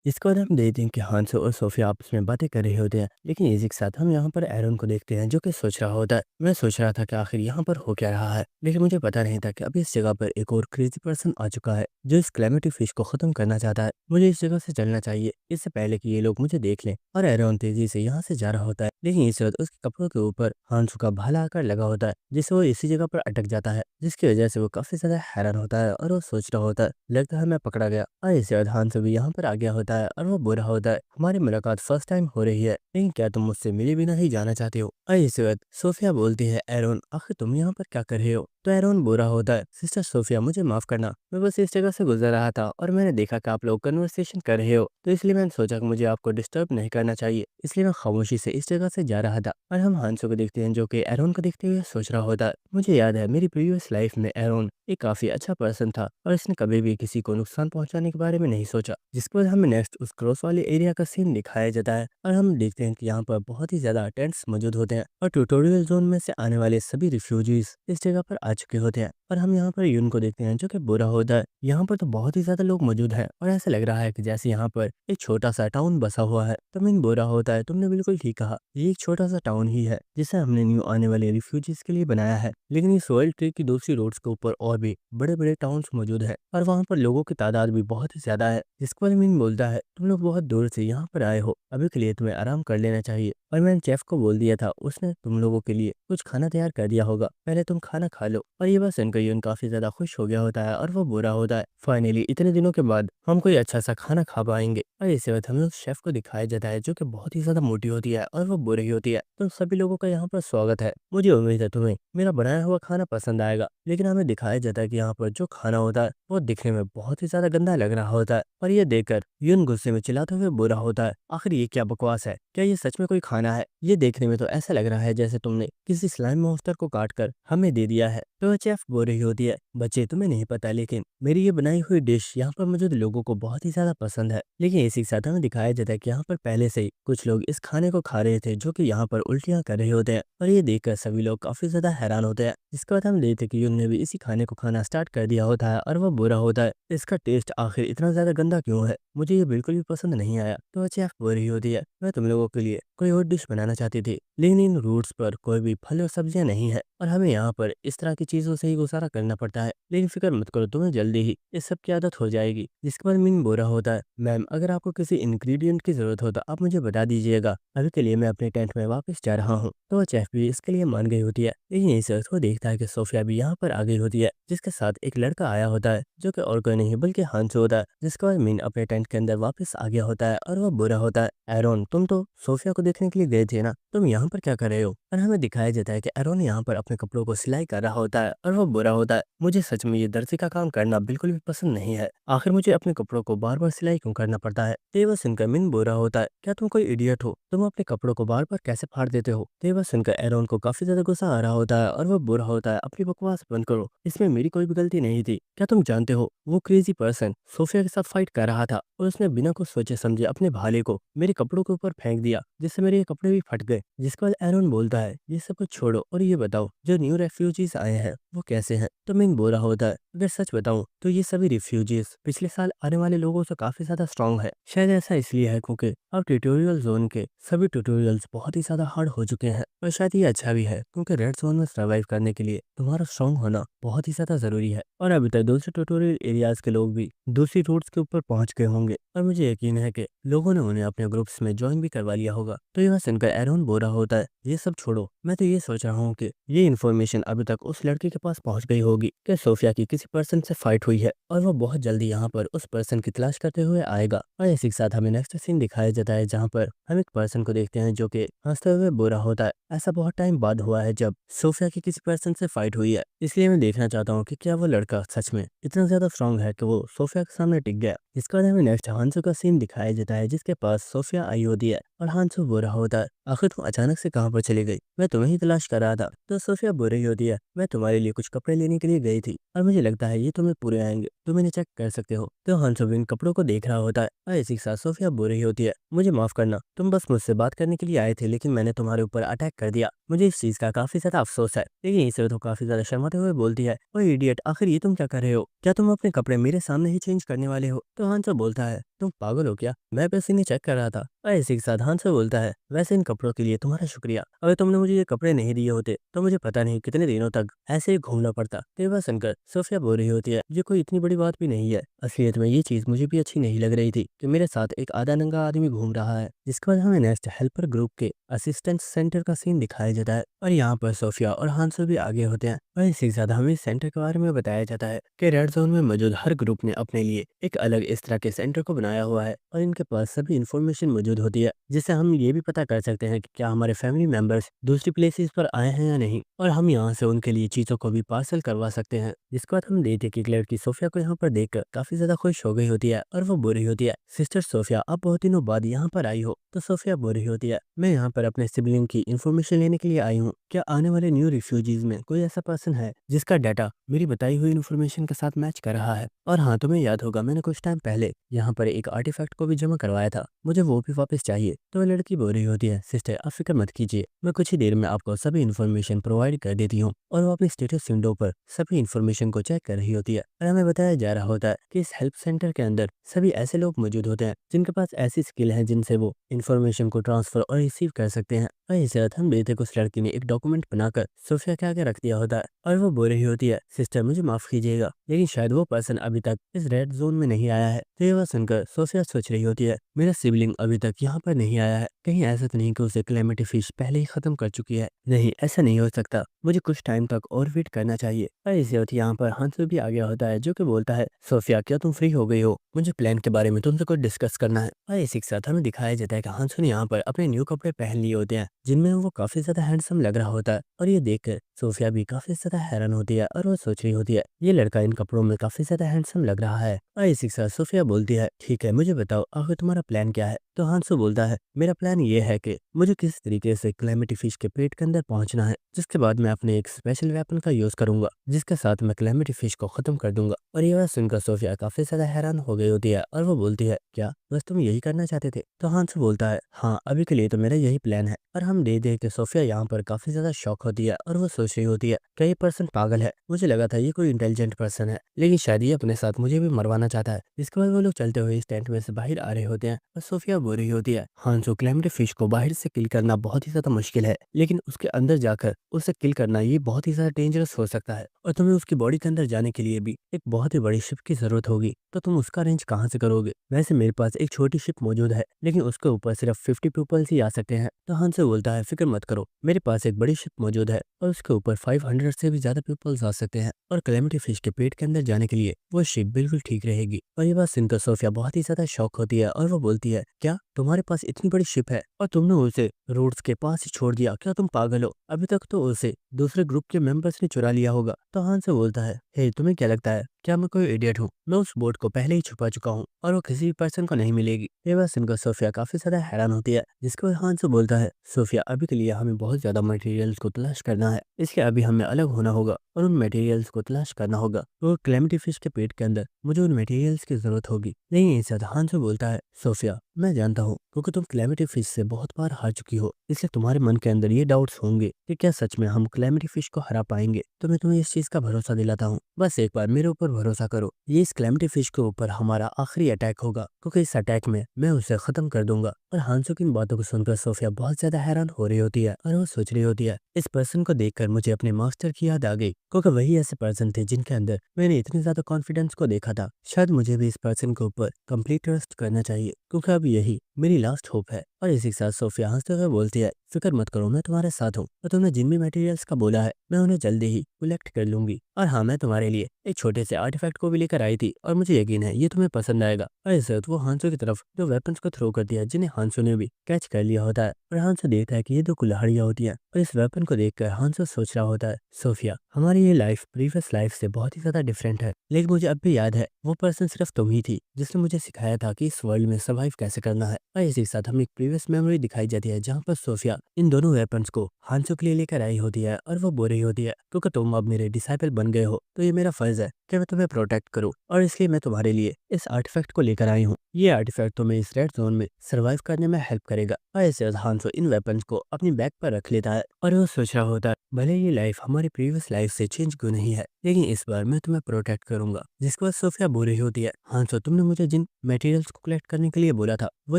इसके बाद हम देखते हैं कि हांसो और सोफिया आपस में बातें कर रहे होते हैं, लेकिन इसी के साथ हम यहाँ पर एरन को देखते हैं जो कि सोच रहा होता है। मैं सोच रहा था कि आखिर यहाँ पर हो क्या रहा है, लेकिन मुझे पता नहीं था कि अभी इस जगह पर एक और क्रेजी पर्सन आ चुका है जो इस कैलेमिटी फिश को खत्म करना चाहता है। मुझे इस जगह से चलना चाहिए इससे पहले कि ये लोग मुझे देख लें। और एरन तेजी से यहाँ से जा रहा होता है, लेकिन इस वक्त उसके कपड़ों के ऊपर हांसो का भाला आकर लगा होता है, जिससे वो इसी जगह पर अटक जाता है, जिसकी वजह से वो काफी ज्यादा हैरान होता है और वो सोच रहा होता है, लगता है मैं पकड़ा गया। और इस वक्त हांसो भी यहाँ पर आ गया होता है और वो बुरा होता है, हमारी मुलाकात फर्स्ट टाइम हो रही है, लेकिन क्या तुम मुझसे मिले बिना ही जाना चाहते हो? और इस वक्त सोफिया बोलती है, एरोन आखिर तुम यहाँ पर क्या कर रहे हो? तो एरोन बुरा होता है, सिस्टर सोफिया मुझे माफ करना, मैं बस इस जगह से गुजर रहा था और मैंने देखा कि आप लोग कन्वर्सेशन कर रहे हो, तो इसलिए मैंने सोचा कि मुझे आपको डिस्टर्ब नहीं करना चाहिए, इसलिए मैं खामोशी से इस जगह से जा रहा था। और हम हांसो को देखते हैं जो कि एरोन को देखते हुए सोच रहा होता है, मुझे याद है मेरी प्रीवियस लाइफ में एरोन एक काफी अच्छा पर्सन था और इसने कभी भी किसी को नुकसान पहुंचाने के बारे में नहीं सोचा। जिसके बाद हमें नेक्स्ट उस क्रॉस वाले एरिया का सीन दिखाया जाता है और हम देखते हैं कि यहाँ पर बहुत ही ज्यादा टेंट्स मौजूद होते हैं और ट्यूटोरियल जोन में से आने वाले सभी रिफ्यूजीज इस जगह पर आ चुके होते हैं। और हम यहाँ पर यून को देखते हैं जो कि बुरा होता है, यहाँ पर तो बहुत ही ज्यादा लोग मौजूद हैं और ऐसा लग रहा है कि जैसे यहाँ पर एक छोटा सा टाउन बसा हुआ है। तो मीन बुरा होता है, तुमने बिल्कुल ठीक कहा, ये एक छोटा सा टाउन ही है जिसे हमने न्यू आने वाले रिफ्यूजीज के लिए बनाया है, लेकिन इस रॉयल ट्री की दूसरी रोड्स के ऊपर और भी बड़े बड़े टाउन्स मौजूद है और वहाँ पर लोगों की तादाद भी बहुत ही ज्यादा है। जिसके बाद मीन बोलता है, तुम लोग बहुत दूर से यहाँ पर आए हो, अभी के लिए तुम्हें आराम कर लेना चाहिए। और मैंने चेफ को बोल दिया था, उसने तुम लोगों के लिए कुछ खाना तैयार कर दिया होगा, पहले तुम खाना खा लो। और ये बात सुनकर यून काफी ज्यादा खुश हो गया होता है और वो बुरा होता है। फाइनली इतने दिनों के बाद हम कोई अच्छा सा खाना खा पाएंगे। और इसी वक्त हमें उस शेफ को दिखाया जाता है जो कि बहुत ही ज्यादा मोटी होती है और वो बुरी होती है। तो सभी लोगों का यहाँ पर स्वागत है, मुझे उम्मीद है तुम्हें मेरा बनाया हुआ खाना पसंद आएगा। लेकिन हमें दिखाया जाता है कि यहाँ पर जो खाना होता है वो दिखने में बहुत ही ज्यादा गंदा लग रहा होता है। और ये देखकर यून गुस्से में चिल्लाते हुए बुरा होता है, आखिर ये क्या बकवास है, क्या ये सच में कोई खाना है? ये देखने में तो ऐसा लग रहा है जैसे तुमने किसी स्लाइम मॉन्स्टर को काट कर हमें दे दिया है। तो चेफ बोल रही होती है, बच्चे तुम्हें नहीं पता लेकिन मेरी ये बनाई हुई डिश यहाँ पर मौजूद लोगों को बहुत ही ज्यादा पसंद है। लेकिन इसी के साथ हमें दिखाया जाता है कि यहाँ पर पहले से ही कुछ लोग इस खाने को खा रहे थे जो कि यहाँ पर उल्टियाँ कर रहे होते हैं। और ये देखकर सभी लोग काफी ज्यादा हैरान होते हैं। इसके बाद हम देखते हैं कि यून ने भी इसी खाने को खाना स्टार्ट कर दिया होता है और वो बुरा होता है। इसका टेस्ट आखिर इतना ज्यादा गंदा क्यों है, मुझे ये बिल्कुल भी पसंद नहीं आया। तो चेफ बोल रही होती है, मैं तुम लोगों के लिए कोई और डिश बनाना चाहती थी लेकिन इन रूट्स पर कोई भी फल और सब्जियां नहीं है और हमें यहाँ पर इस तरह की चीजों से ही गुजारा करना पड़ता है। लेकिन फिक्र मत करो, तुम्हें जल्दी ही इस सब की आदत हो जाएगी। जिसके बाद मीन बोरा होता है, मैम अगर आपको किसी इंग्रेडिएंट की जरूरत हो तो आप मुझे बता दीजिएगा, अभी के लिए मैं अपने टेंट में वापस जा रहा हूँ। तो चेफ भी इसके लिए मान गई होती है। लेकिन इस वक्त वो देखता है कि सोफिया भी यहाँ पर आ गई होती है जिसके साथ एक लड़का आया होता है जो कि और कोई नहीं बल्कि हांसो होता है। जिसके बाद मीन अपने टेंट के अंदर वापस आ गया होता है और वो बुरा होता है, एरोन तुम तो सोफिया को देखने के लिए गए थे ना, तुम यहाँ पर क्या कर रहे हो? और हमें दिखाया जाता है कि एरोन यहाँ पर अपने कपड़ों को सिलाई कर रहा होता है और वो बुरा होता है, मुझे सच में ये दर्जी का काम करना बिल्कुल भी पसंद नहीं है, आखिर मुझे अपने कपड़ों को बार बार सिलाई क्यों करना पड़ता है? तेवा सुनकर मिन बुरा होता है, क्या तुम कोई इडियट हो, तुम अपने कपड़ों को बार बार कैसे फाड़ देते हो? तेवा सुनकर एरोन को काफी ज्यादा गुस्सा आ रहा होता है और वो बुरा होता है, अपनी बकवास बंद करो, इसमें मेरी कोई भी गलती नहीं थी। क्या तुम जानते हो वो क्रेजी पर्सन सोफिया के साथ फाइट कर रहा था और उसने बिना कुछ सोचे समझे अपने भाले को मेरे कपड़ों के ऊपर फेंक दिया जिससे मेरे ये कपड़े भी फट गए। जिसके बाद एरोन बोलता है, ये सब कुछ छोड़ो और ये बताओ जो न्यू रेफ्यूजीज आए हैं वो कैसे हैं? तो मिन बोला होता है, अगर सच बताऊं तो ये सभी रिफ्यूजीज पिछले साल आने वाले लोगों से काफी ज्यादा स्ट्रांग है। शायद ऐसा इसलिए है क्योंकि अब ट्यूटोरियल जोन के सभी ट्यूटोरियल्स बहुत ही ज्यादा हार्ड हो चुके हैं और शायद ये अच्छा भी है क्योंकि रेड जोन में सर्वाइव करने के लिए तुम्हारा स्ट्रांग होना बहुत ही ज्यादा जरूरी है। और अभी तक दूसरे ट्यूटोरियल एरियाज के लोग भी दूसरी रूट्स के ऊपर पहुंच गए होंगे और मुझे यकीन है कि लोगों ने उन्हें अपने ग्रुप्स में ज्वाइन भी करवा लिया होगा। तो यह सुनकर एरोन बोरा होता है, ये सब छोड़ो, मैं तो ये सोच रहा हूँ कि ये इन्फॉर्मेशन अभी तक उस लड़के के पास पहुंच गई होगी कि सोफिया की किसी पर्सन से फाइट हुई है और वो बहुत जल्दी यहाँ पर उस पर्सन की तलाश करते हुए आएगा। और इसी के साथ हमें नेक्स्ट सीन दिखाया जाता है जहाँ पर हम एक पर्सन को देखते हैं जो कि हंसते हुए बुरा होता है। ऐसा बहुत टाइम बाद हुआ है जब सोफिया की किसी पर्सन से फाइट हुई है, इसलिए मैं देखना चाहता हूँ कि क्या वो लड़का सच में इतना ज्यादा स्ट्रांग है कि वो सोफिया के सामने टिक गया। इसके बाद हमें नेक्स्ट हांसो का सीन दिखाया जाता है जिसके पास सोफिया आई होती है और हांसो बुरा होता है, आखिर तुम अचानक से कहाँ पर चली गई, मैं तुम्हें ही तलाश कर रहा था। तो सोफिया बुरी होती है, मैं तुम्हारे लिए कुछ कपड़े लेने के लिए गई थी और मुझे लगता है ये तुम्हें पूरे आएंगे, तुम इन्हें चेक कर सकते हो। तो हांसो भी इन कपड़ों को देख रहा होता है और इसी के साथ सोफिया बुरी होती है, मुझे माफ करना, तुम बस मुझसे बात करने के लिए आए थे लेकिन मैंने तुम्हारे ऊपर अटैक कर दिया, मुझे इस चीज का काफी ज्यादा अफसोस है। लेकिन इसे तो काफी ज्यादा शर्माते हुए बोलती है, ओ इडियट, आखिर ये तुम क्या कर रहे हो, क्या तुम अपने कपड़े मेरे सामने ही चेंज करने वाले हो? तो हांसो बोलता है, तुम पागल हो क्या, मैं बस इन्हें चेक कर रहा था। और इसी के साथ हांसो बोलता है, वैसे इन कपड़ों के लिए तुम्हारा शुक्रिया, अगर तुमने मुझे ये कपड़े नहीं दिए होते तो मुझे पता नहीं कितने दिनों तक ऐसे ही घूमना पड़ता। तेवा सुनकर सोफिया बोल रही होती है, ये कोई इतनी बड़ी बात भी नहीं है, असलियत में ये चीज मुझे भी अच्छी नहीं लग रही थी कि मेरे साथ एक आधा नंगा आदमी घूम रहा है। जिसके बाद हमें नेक्स्ट हेल्पर ग्रुप के असिस्टेंट सेंटर का सीन दिखाया जाता है और यहाँ पर सोफिया और हांसो भी आगे होते हैं। और इसी के साथ हमें सेंटर के बारे में बताया जाता है कि रेड जोन में मौजूद हर ग्रुप ने अपने लिए एक अलग इस तरह के सेंटर को बनाया हुआ है और इनके पास सभी इन्फॉर्मेशन मौजूद होती है जिससे हम ये भी पता कर सकते हैं कि क्या हमारे फैमिली मेंबर्स दूसरी प्लेसेस पर आए हैं या नहीं, और हम यहाँ से उनके लिए चीजों को भी पार्सल करवा सकते हैं। जिसके बाद हम देखते हैं कि एक लड़की सोफिया को यहाँ पर देखकर काफी ज्यादा खुश हो गई होती है और वो बोल रही होती है, सिस्टर सोफिया आप बहुत दिनों बाद यहाँ पर आई हो। तो सोफिया बोल रही होती है, मैं यहाँ पर अपने सिबलिंग की इन्फॉर्मेशन लेने के लिए आई हूँ, क्या आने वाले न्यू रिफ्यूजीज में कोई ऐसा पर्सन है जिसका डाटा मेरी बताई हुई इन्फॉर्मेशन के साथ मैच कर रहा है? और हाँ, तुम्हें याद होगा मैंने कुछ टाइम पहले यहाँ पर एक आर्टिफैक्ट को भी जमा करवाया था, मुझे वो भी वापस चाहिए। तो लड़की बोल रही होती है, सिस्टर आप फिक्र मत कीजिए, मैं कुछ ही देर में आपको सभी इन्फॉर्मेशन प्रोवाइड कर देती हूँ। और वो अपनी स्टेटस विंडो पर सभी इन्फॉर्मेशन को चेक कर रही होती है और हमें बताया जा रहा होता है कि इस हेल्प सेंटर के अंदर सभी ऐसे लोग मौजूद होते हैं जिनके पास ऐसी स्किल है जिनसे वो इन्फॉर्मेशन को ट्रांसफर और रिसीव कर सकते हैं। और इसी रात हम देखते हैं उस लड़की ने एक डॉक्यूमेंट बनाकर सोफिया के आगे रख दिया होता है और वो बोल रही होती है, सिस्टर मुझे माफ कीजिएगा, लेकिन शायद वो पर्सन अभी तक इस रेड जोन में नहीं आया है। तो ये बात सुनकर सोफिया सोच रही होती है, मेरा सिबलिंग अभी तक यहाँ पर नहीं आया है, कहीं ऐसा तो नहीं कि उसे कैलेमिटी फिश पहले ही खत्म कर चुकी है। नहीं, ऐसा नहीं हो सकता, मुझे कुछ टाइम तक और वेट करना चाहिए। और इसी वक्त यहाँ पर हंसू भी आ गया होता है, जो कि बोलता है, सोफिया क्या तुम फ्री हो गई हो? मुझे प्लान के बारे में तुमसे कुछ डिस्कस करना है। और इसी के साथ हमें दिखाया जाता है कि हंसू ने यहाँ पर अपने न्यू कपड़े पहन लिए होते हैं, जिनमें वो काफी ज्यादा हैंडसम लग रहा होता है। और ये देखकर सोफिया भी काफी ज्यादा हैरान होती है और वो सोच रही होती है, ये लड़का इन कपड़ों में काफी ज्यादा हैंडसम लग रहा है। और इसी के साथ सोफिया बोलती है, ठीक है मुझे बताओ आखिर तुम्हारा प्लान क्या है? तो हंसू बोलता है, मेरा प्लान ये है कि मुझे किस तरीके से कैलेमिटी फिश के पेट के अंदर पहुंचना है, जिसके बाद मैं अपने एक स्पेशल वेपन का यूज करूंगा, जिसके साथ मैं कैलेमिटी फिश को खत्म कर दूंगा। और ये बात सुनकर सोफिया काफी ज्यादा हैरान हो गई होती है और वो बोलती है, क्या बस तुम यही करना चाहते थे? तो हंसू बोलता है, हाँ अभी के लिए तो मेरा यही प्लान है। और हम देख के सोफिया यहाँ पर काफी ज्यादा शॉक होती है और वो सोच रही होती है, क्या ये पर्सन पागल है? मुझे लगा था ये कोई इंटेलिजेंट पर्सन है, लेकिन शायद ये अपने साथ मुझे भी मरवाना चाहता है। इसके बाद वो लोग चलते हुए इस टेंट में से बाहर आ रहे होते हैं और सोफिया बोल रही होती है, हांसो कैलेमिटी फिश को बाहर से किल करना बहुत ही ज्यादा मुश्किल है, लेकिन उसके अंदर जाकर उसे किल करना ये बहुत ही ज्यादा डेंजरस हो सकता है, और तुम्हें उसकी बॉडी के अंदर जाने के लिए भी एक बहुत ही बड़ी शिप की जरूरत होगी। तो तुम उसका अरेंज कहाँ से करोगे? वैसे मेरे पास एक छोटी शिप मौजूद है, लेकिन उसके ऊपर सिर्फ 50 पीपल्स ही आ सकते हैं। तो हंसो बोलता है, फिक्र मत करो, मेरे पास एक बड़ी शिप मौजूद है और उसके ऊपर 500 से भी ज्यादा पीपल्स आ सकते हैं, और कैलेमिटी फिश के पेट के अंदर जाने के लिए वो शिप बिल्कुल ठीक रहेगी। और ये बात सुनकर सोफिया बहुत ही ज्यादा शॉक होती है और वो बोलती है, क्या तुम्हारे पास इतनी बड़ी शिप है और तुमने उसे रोड्स के पास ही छोड़ दिया? क्या तुम पागल हो? अभी तक तो उसे दूसरे ग्रुप के मेंबर्स ने चुरा लिया होगा। तो हंसो बोलता है, हे तुम्हें क्या लगता है, क्या मैं कोई इडियट हूँ? मैं उस बोट को पहले ही छुपा चुका हूँ और वो किसी भी पर्सन को नहीं मिलेगी। ये बात सुनकर सोफिया काफी ज्यादा हैरान होती है, जिसके बाद हांसो बोलता है, सोफिया अभी के लिए हमें बहुत ज्यादा मटेरियल्स को तलाश करना है, इसलिए अभी हमें अलग होना होगा और उन मटेरियल्स को तलाश करना होगा। तो कैलेमिटी फिश के पेट के अंदर मुझे उन मटेरियल्स की जरूरत होगी। लेकिन इस हांसो बोलता है, सोफिया मैं जानता हूँ क्योंकि तुम कैलेमिटी फिश से बहुत बार हार चुकी हो, इसलिए तुम्हारे मन के अंदर ये डाउट्स होंगे कि क्या सच में हम कैलेमिटी फिश को हरा पाएंगे। तो मैं तुम्हें इस चीज का भरोसा दिलाता हूँ, बस एक बार मेरे ऊपर भरोसा करो। ये इस कैलेमिटी फिश के ऊपर हमारा आखिरी अटैक होगा, क्योंकि इस अटैक में मैं उसे खत्म कर दूंगा। और हांसो की इन बातों को सुनकर सोफिया बहुत ज्यादा हैरान हो रही होती है और वो सोच रही होती है, इस पर्सन को देखकर मुझे अपने मास्टर की याद आ गई, क्योंकि वही ऐसे पर्सन थे जिनके अंदर मैंने इतनी ज्यादा कॉन्फिडेंस को देखा था। शायद मुझे भी इस पर्सन के ऊपर कंप्लीट ट्रस्ट करना चाहिए, क्योंकि अब यही मेरी लास्ट होप है। और इसी के साथ सोफिया हंसते हुए बोलती है, फिक्र मत करो, मैं तुम्हारे साथ हूँ और तुमने जिन भी मटेरियल्स का बोला है मैं उन्हें जल्दी ही कलेक्ट कर लूंगी। और हाँ, मैं तुम्हारे लिए एक छोटे से आर्टिफैक्ट को भी लेकर आई थी और मुझे यकीन है ये तुम्हें पसंद आएगा। और इस वक्त वो हांसो की तरफ दो वेपन्स को थ्रो कर दिया, जिन्हें हांसो ने भी कैच कर लिया होता है। और हांसो देखता है कि ये दो कुल्हाड़ियां होती हैं, और इस वेपन को देखकर हांसो सोच रहा होता है, सोफिया हमारी ये लाइफ प्रीवियस लाइफ से बहुत ही ज्यादा डिफरेंट है, लेकिन मुझे अब भी याद है वो पर्सन सिर्फ तुम ही थी जिसने मुझे सिखाया था कि इस वर्ल्ड में सर्वाइव कैसे करना है। और इसी के साथ हमें एक प्रीवियस मेमोरी दिखाई जाती है, जहाँ पर सोफिया इन दोनों वेपन्स को हांसो के लिए लेकर आई होती है और वो बोल रही होती है, क्योंकि तुम अब मेरे डिसाइपल बन गए हो तो ये मेरा फर्ज है कि मैं तुम्हें प्रोटेक्ट करूं, और इसलिए मैं तुम्हारे लिए इस आर्टिफैक्ट को लेकर आई हूँ। ये आर्टिफैक्ट तुम्हें इस रेड जोन में सर्वाइव करने में हेल्प करेगा। और ऐसे हांसो इन वेपन्स को अपनी बैग पर रख लेता है और वो सोच रहा होता है, भले ये लाइफ हमारी प्रीवियस लाइफ से चेंज क्यों नहीं है, लेकिन इस बार मैं तुम्हें प्रोटेक्ट करूंगा। जिसके बाद सोफिया बोल रही होती है, हांसो तुमने मुझे जिन मटेरियल्स को कलेक्ट करने के लिए बोला था वो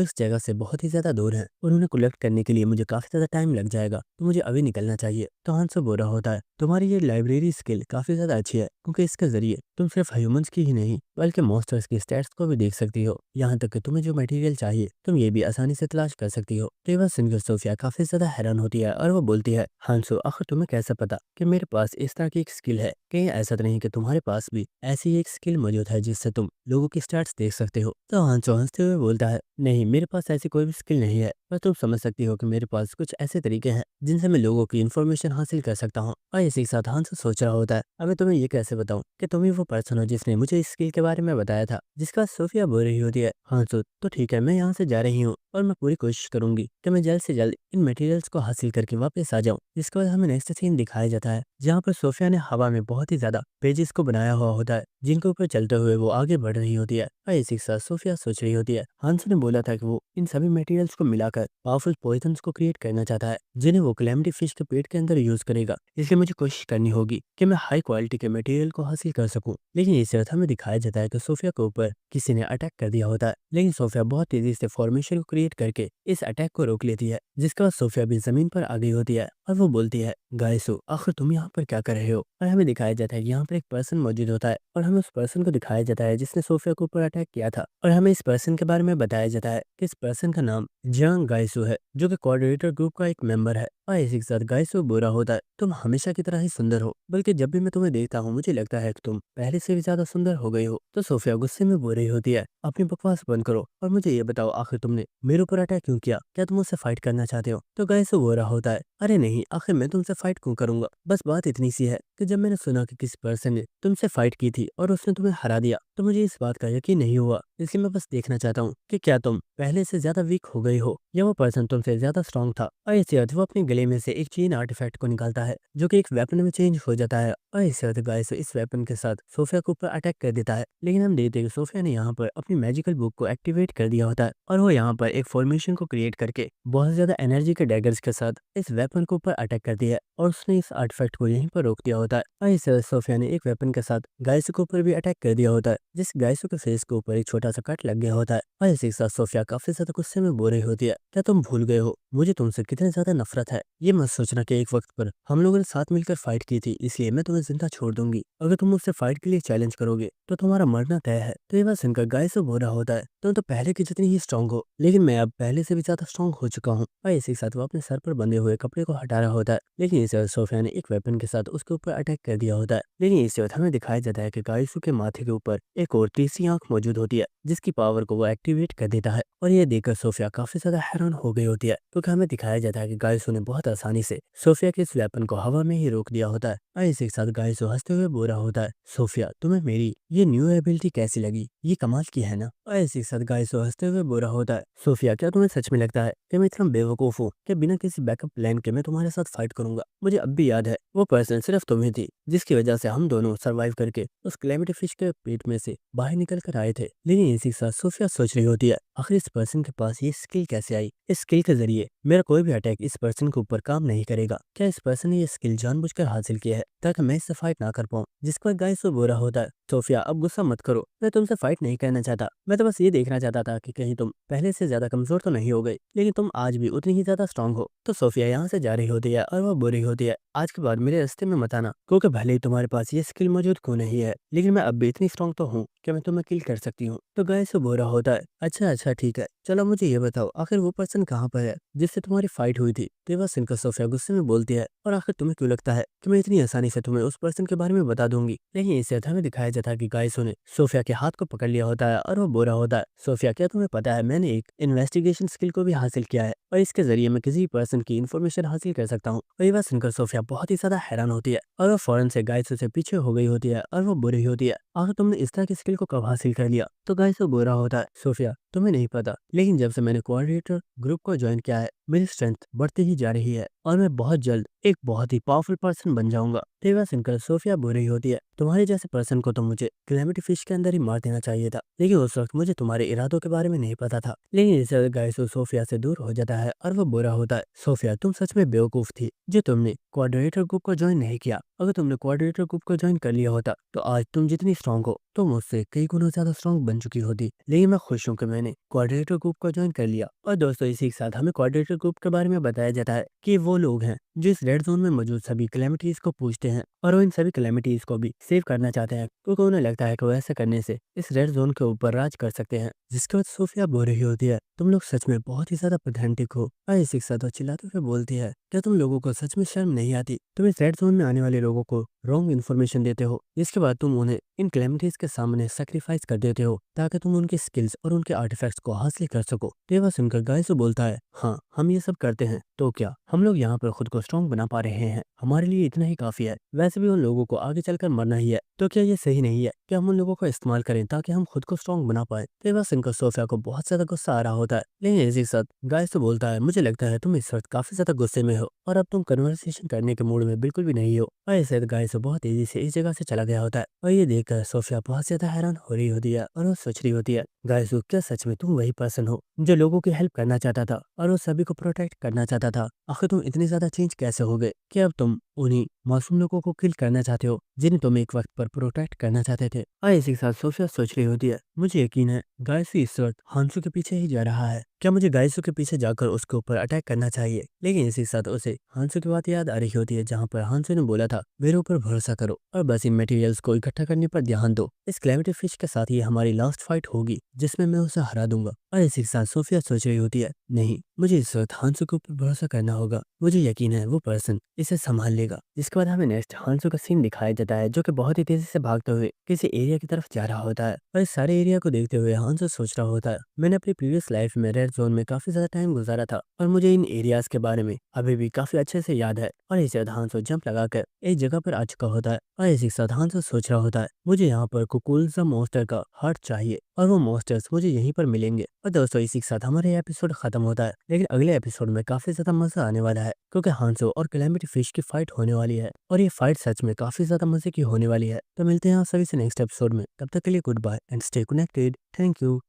इस जगह से बहुत ही ज्यादा दूर है, और उन्हें कलेक्ट करने के लिए मुझे काफी ज्यादा टाइम लग जाएगा, तो मुझे अभी निकलना चाहिए। तो हांसो बोल रहा होता है, तुम्हारी ये लाइब्रेरी स्किल काफी ज्यादा अच्छी है, क्योंकि इसके जरिए तुम सिर्फ ह्यूमंस की ही नहीं बल्कि मॉन्स्टर्स की स्टैट्स को भी देख सकती हो, यहाँ तक कि तुम्हें जो मटेरियल चाहिए तुम ये भी आसानी से तलाश कर सकती हो। तो ये बात सुनकर सोफिया काफी ज्यादा हैरान होती है और वो बोलती है, हांसो आखिर तुम्हें कैसे पता कि मेरे पास इस तरह की एक स्किल है? कहीं ऐसा तो नहीं कि तुम्हारे पास भी ऐसी एक स्किल मौजूद है जिससे तुम लोगों की स्टैट्स देख सकते हो? तो हांसो हंसते हुए बोलता है, नहीं मेरे पास ऐसी कोई भी स्किल नहीं है, पर तुम समझ सकती हो कि मेरे पास कुछ ऐसे तरीके हैं जिनसे मैं लोगों की इन्फॉर्मेशन हासिल कर सकता हूँ। और इसी के साथ हांसो सोच रहा होता है, अब मैं तुम्हें ये कैसे बताऊं कि तुम ही वो पर्सन हो जिसने मुझे इस स्किल के बारे में बताया था। जिसका सोफिया बोल रही होती है, हांसो तो ठीक है, मैं यहाँ से जा रही हूँ और मैं पूरी कोशिश करूंगी कि मैं जल्द से जल्द इन मटेरियल्स को हासिल करके वापस आ जाऊं। जिसके बाद हमें नेक्स्ट सीन दिखाया जाता है, जहाँ पर सोफिया ने हवा में बहुत ही ज्यादा पेजेस को बनाया हुआ होता है, जिनके ऊपर चलते हुए वो आगे बढ़ रही होती है। और इसी के साथ सोफिया सोच रही होती है, हांसो ने बोला था कि वो इन सभी मटेरियल्स को मिलाकर पावरफुल पॉइजन्स को क्रिएट करना चाहता है, जिन्हें वो कैलेमिटी फिश के पेट के अंदर यूज करेगा। इसलिए मुझे कोशिश करनी होगी कि मैं हाई क्वालिटी के मटेरियल को हासिल कर सकूं। लेकिन इस अर्थ हमें दिखाया जाता है कि सोफिया के ऊपर किसी ने अटैक कर दिया होता है, लेकिन सोफिया बहुत तेजी से फॉर्मेशन को क्रिएट करके इस अटैक को रोक लेती है। जिसके बाद सोफिया भी जमीन पर आ गई होती है और वो बोलती है, गाइसो आखिर तुम यहाँ पर क्या कर रहे हो। और हमें दिखाया जाता है कि यहाँ पर एक पर्सन मौजूद होता है और हमें उस पर्सन को दिखाया जाता है जिसने सोफिया के ऊपर अटैक किया था। और हमें इस पर्सन के बारे में बताया जाता है कि इस पर्सन का नाम जियांग गाइसो है, जो कि कोऑर्डिनेटर ग्रुप का एक मेंबर है। और इसी के साथ गाइसो बुरा होता है, तुम हमेशा की तरह ही सुंदर हो, बल्कि जब भी मैं तुम्हें देखता हूँ मुझे लगता है कि तुम पहले से भी ज्यादा सुंदर हो गई हो। तो सोफिया गुस्से में बोल रही होती है, अपनी बकवास बंद करो और मुझे ये बताओ आखिर तुमने मेरे ऊपर अटैक क्यों किया, क्या तुम मुझसे फाइट करना चाहते हो। तो गाइसो बोल रहा होता है, अरे नहीं, आखिर मैं तुमसे फाइट क्यों करूंगा, बस बात इतनी सी है कि जब मैंने सुना कि किसी पर्सन ने तुमसे फाइट की थी और उसने तुम्हें हरा दिया तो मुझे इस बात का यकीन नहीं हुआ। इसलिए मैं बस देखना चाहता हूँ कि क्या तुम पहले से ज्यादा वीक हो गई हो या वो पर्सन तुमसे ज्यादा स्ट्रांग था। और इसी अर्थ वो अपने गले में से एक चेन आर्टिफैक्ट को निकालता है जो कि एक वेपन में चेंज हो जाता है। और इसी अर्थ गाइस इस वेपन के साथ सोफिया के ऊपर अटैक कर देता है। लेकिन हम देखते हैं कि सोफिया ने यहाँ पर अपनी मैजिकल बुक को एक्टिवेट कर दिया होता है और वो यहाँ पर एक फॉर्मेशन को क्रिएट करके बहुत ज्यादा एनर्जी के डैगर्स के साथ इस वेपन के ऊपर अटैक करती है और उसने इस आर्टिफैक्ट को यहीं पर रोक दिया होता है। और इस तरह सोफिया ने एक वेपन के साथ गाइसो के ऊपर भी अटैक कर दिया होता है, जिस गाइसो के फेस के ऊपर एक छोटा सा कट लग गया होता है। और इसी के साथ सोफिया काफी ज्यादा गुस्से में बोल रही होती है, क्या तुम भूल गए हो मुझे तुमसे कितनी ज्यादा नफरत है। ये मत सोचना कि एक वक्त पर हम लोगों ने साथ मिलकर फाइट की थी इसलिए मैं तुम्हें जिंदा छोड़ दूंगी। अगर तुम मुझसे फाइट के लिए चैलेंज करोगे तो तुम्हारा मरना तय है। तो ये बात सुनकर गाइसो बोल रहा होता है, तुम तो पहले की जितनी ही स्ट्रांग हो, लेकिन मैं अब पहले से भी ज्यादा स्ट्रांग हो चुका हूँ। और इसी के साथ वो अपने सर पर बंधे हुए कपड़े को हटा रहा होता है, लेकिन इस वक्त सोफिया ने एक वेपन के साथ उसके ऊपर अटैक कर दिया होता है। लेकिन इस वक्त हमें दिखाया जाता है कि गाइसो के माथे के ऊपर एक और तीसरी आंख मौजूद होती है, जिसकी पावर को वो एक्टिवेट कर देता है। और ये देखकर सोफिया काफी ज्यादा हैरान हो गई होती है, क्योंकि हमें दिखाया जाता है कि गाइसो ने बहुत आसानी से सोफिया के इस वेपन को हवा में ही रोक दिया होता है। और इसी के साथ गाइसो हंसते हुए बोल रहा होता है, सोफिया तुम्हें मेरी ये न्यू एबिलिटी कैसी लगी, ये कमाल की है ना। और इसी के साथ गाइसो हंसते हुए बोल रहा होता है, सोफिया क्या तुम्हें सच में लगता है कि मैं इतना बेवकूफ हूँ कि बिना किसी बैकअप प्लान के मैं तुम्हारे साथ फाइट करूंगा। मुझे अब भी याद है वो पर्सन सिर्फ तुम्हें थी, जिसकी वजह से हम दोनों सरवाइव करके उस कैलेमिटी फिश के पेट में से बाहर निकल कर आए थे। लेकिन इसी के साथ सोफिया सोच रही होती है, आखिर इस पर्सन के पास ये स्किल कैसे आई। इस स्किल के जरिए मेरा कोई भी अटैक इस पर्सन के ऊपर काम नहीं करेगा। क्या इस पर्सन ने ये स्किल जानबूझकर हासिल किया है ताकि मैं इससे फाइट ना कर पाऊँ। जिसके बाद गाइसो बोल रहा होता है, सोफिया अब गुस्सा मत करो, मैं तुमसे फाइट नहीं करना चाहता, मैं तो बस ये देखना चाहता था कि कहीं तुम पहले से ज्यादा कमजोर तो नहीं हो गई, लेकिन तुम आज भी उतनी ही ज्यादा स्ट्रांग हो। तो सोफिया यहाँ से जा रही होती है और वो बोल रही होती है, आज के बाद मेरे रास्ते में मत आना, क्योंकि भले ही तुम्हारे पास ये स्किल मौजूद क्यों नहीं है, लेकिन मैं अब भी इतनी स्ट्रांग तो हूँ कि मैं तुम्हें किल कर सकती हूँ। तो गाइसो बोल रहा होता है, अच्छा अच्छा ठीक है, चलो मुझे ये बताओ आखिर वो पर्सन कहाँ पर है जिससे तुम्हारी फाइट हुई थी। तो ये बात सुनकर सोफिया गुस्से में बोलती है, और आखिर तुम्हें क्यों लगता है कि मैं इतनी आसानी से तुम्हें उस पर्सन के बारे में बता दूंगी। लेकिन इससे हमें दिखाया जाता है कि गाइसो ने सोफिया के हाथ को पकड़ लिया होता है और वो बोल रहा होता है, सोफिया क्या तुम्हें पता है मैंने एक इन्वेस्टिगेशन स्किल को भी हासिल किया है और इसके जरिए मैं किसी पर्सन की इन्फॉर्मेशन हासिल कर सकता हूँ। और ये बात सुनकर सोफिया बहुत ही ज्यादा हैरान होती है और वो फौरन से गाइसो से पीछे हो गई होती है और वो बोल रही होती है, आखिर तुमने इस तरह की स्किल को कब हासिल कर लिया। तो गाइसो बोल रहा होता है, सोफिया तुम्हें नहीं पता, लेकिन जब से मैंने कोऑर्डिनेटर ग्रुप को ज्वाइन किया है मेरी स्ट्रेंथ बढ़ती ही जा रही है और मैं बहुत जल्द एक बहुत ही पावरफुल पर्सन बन जाऊंगा। तो ये बात सुनकर सोफिया बोल रही होती है, तुम्हारे जैसे पर्सन को तो मुझे कैलेमिटी फिश के अंदर ही मार देना चाहिए था, लेकिन उस वक्त मुझे तुम्हारे इरादों के बारे में नहीं पता था। लेकिन इस गाइसो सोफिया से दूर हो जाता है और वो बुरा होता है, सोफिया तुम सच में बेवकूफ थी जो तुमने कोऑर्डिनेटर ग्रुप को ज्वाइन नहीं किया। अगर तुमने कोऑर्डिनेटर ग्रुप को ज्वाइन कर लिया होता तो आज तुम जितनी स्ट्रांग हो तुम मुझसे कई गुना ज्यादा स्ट्रांग बन चुकी होती। लेकिन मैं खुश हूँ कि मैंने कोऑर्डिनेटर ग्रुप को ज्वाइन कर लिया। और दोस्तों इसी के साथ हमें कोऑर्डिनेटर ग्रुप के बारे में बताया जाता है कि वो लोग हैं जो इस रेड जोन में मौजूद सभी कैलेमिटीज को पूछते हैं और वो इन सभी कैलेमिटीज को भी सेव करना चाहते हैं, क्योंकि उन्हें लगता है कि वो ऐसा करने से इस रेड जोन के ऊपर राज कर सकते हैं। जिसके बाद सोफिया बोल रही होती है, तुम लोग सच में बहुत ही ज्यादा पेथेंटिक हो। और इसी के साथ वो चिल्लाते हुए बोलती है, क्या तुम लोगों को सच में शर्म नहीं आती, तुम इस रेड जोन में आने वाले लोगों को रॉन्ग इन्फॉर्मेशन देते हो, इसके बाद तुम उन्हें इन कैलेमिटीज के सामने सेक्रीफाइस कर देते हो ताकि तुम उनके स्किल्स और उनके आर्टिफैक्ट्स को हासिल कर सको। तो ये बात सुनकर गाइसो बोलता है, हाँ हम ये सब करते हैं, तो क्या हम लोग यहाँ पर खुद को स्ट्रांग बना पा रहे हैं? हमारे लिए इतना ही काफी है। वैसे भी उन लोगों को आगे चलकर मरना ही है, तो क्या ये सही नहीं है कि हम उन लोगों का इस्तेमाल करें ताकि हम खुद को स्ट्रांग बना पाए? तो बस इनका सोफिया को बहुत ज्यादा गुस्सा आ रहा होता है, लेकिन इसी के साथ गाइस तो बोलता है, मुझे लगता है तुम इस वक्त काफी ज्यादा गुस्से में हो और अब तुम कन्वर्सेशन करने के मूड में बिल्कुल भी नहीं हो। और ऐसे गाइस बहुत तेजी से इस जगह से चला गया होता है और ये देखकर सोफिया बहुत ज्यादा हैरान हो रही होती है और वो सोच रही होती है, गाइस क्या सच में तुम वही पर्सन हो जो लोगों की हेल्प करना चाहता था और वो सभी को प्रोटेक्ट करना चाहता था? आखिर तुम इतनी ज्यादा चेंज कैसे हो गए कि अब तुम उन्हीं मासूम लोगों को किल करना चाहते हो जिन्हें तुम एक वक्त पर प्रोटेक्ट करना चाहते थे? और इसी के साथ सोफिया सोच रही होती है, मुझे यकीन है गायसू इस वक्त हांसू के पीछे ही जा रहा है। क्या मुझे गायसू के पीछे जाकर उसके ऊपर अटैक करना चाहिए? लेकिन इसी के साथ उसे हांसू की बात याद आ रही होती है जहाँ पर हांसू ने बोला था, मेरे ऊपर भरोसा करो और बस इन मटेरियल्स को इकट्ठा करने पर ध्यान दो। इस कैलेमिटी फिश के साथ ही हमारी लास्ट फाइट होगी जिसमें मैं उसे हरा दूंगा। और इसी के साथ सोफिया सोच रही होती है, नहीं, मुझे इस वक्त हांसू के ऊपर भरोसा करना होगा, मुझे यकीन है वो पर्सन इसे संभाल लेगा। जिसके बाद हमें नेक्स्ट हांसू का सीन दिखाया जाता है जो कि बहुत ही तेजी से भागते हुए किसी एरिया की तरफ जा रहा होता है। और इस सारे एरिया को देखते हुए हांसू सोच रहा होता है, मैंने अपनी प्रीवियस लाइफ में रेड जोन में काफी ज्यादा टाइम गुजारा था और मुझे इन एरियाज के बारे में अभी भी काफी अच्छे से याद है। और इसे हांसू जंप लगाकर एक जगह पर आ चुका होता है और इसी के साथ हांसू सोच रहा होता है, मुझे यहाँ पर कुकुलजा मॉन्स्टर का हार्ट चाहिए और वो मॉन्स्टर्स मुझे यहीं पर मिलेंगे। और दोस्तों इसी के साथ हमारा ये एपिसोड खत्म होता है, लेकिन अगले एपिसोड में काफी ज्यादा मजा आने वाला है क्योंकि हांसो और कैलेमिटी फिश की फाइट होने वाली है और ये फाइट सच में काफी ज्यादा मजे की होने वाली है। तो मिलते हैं आप सभी से नेक्स्ट एपिसोड में, तब तक के लिए goodbye and stay connected. Thank you.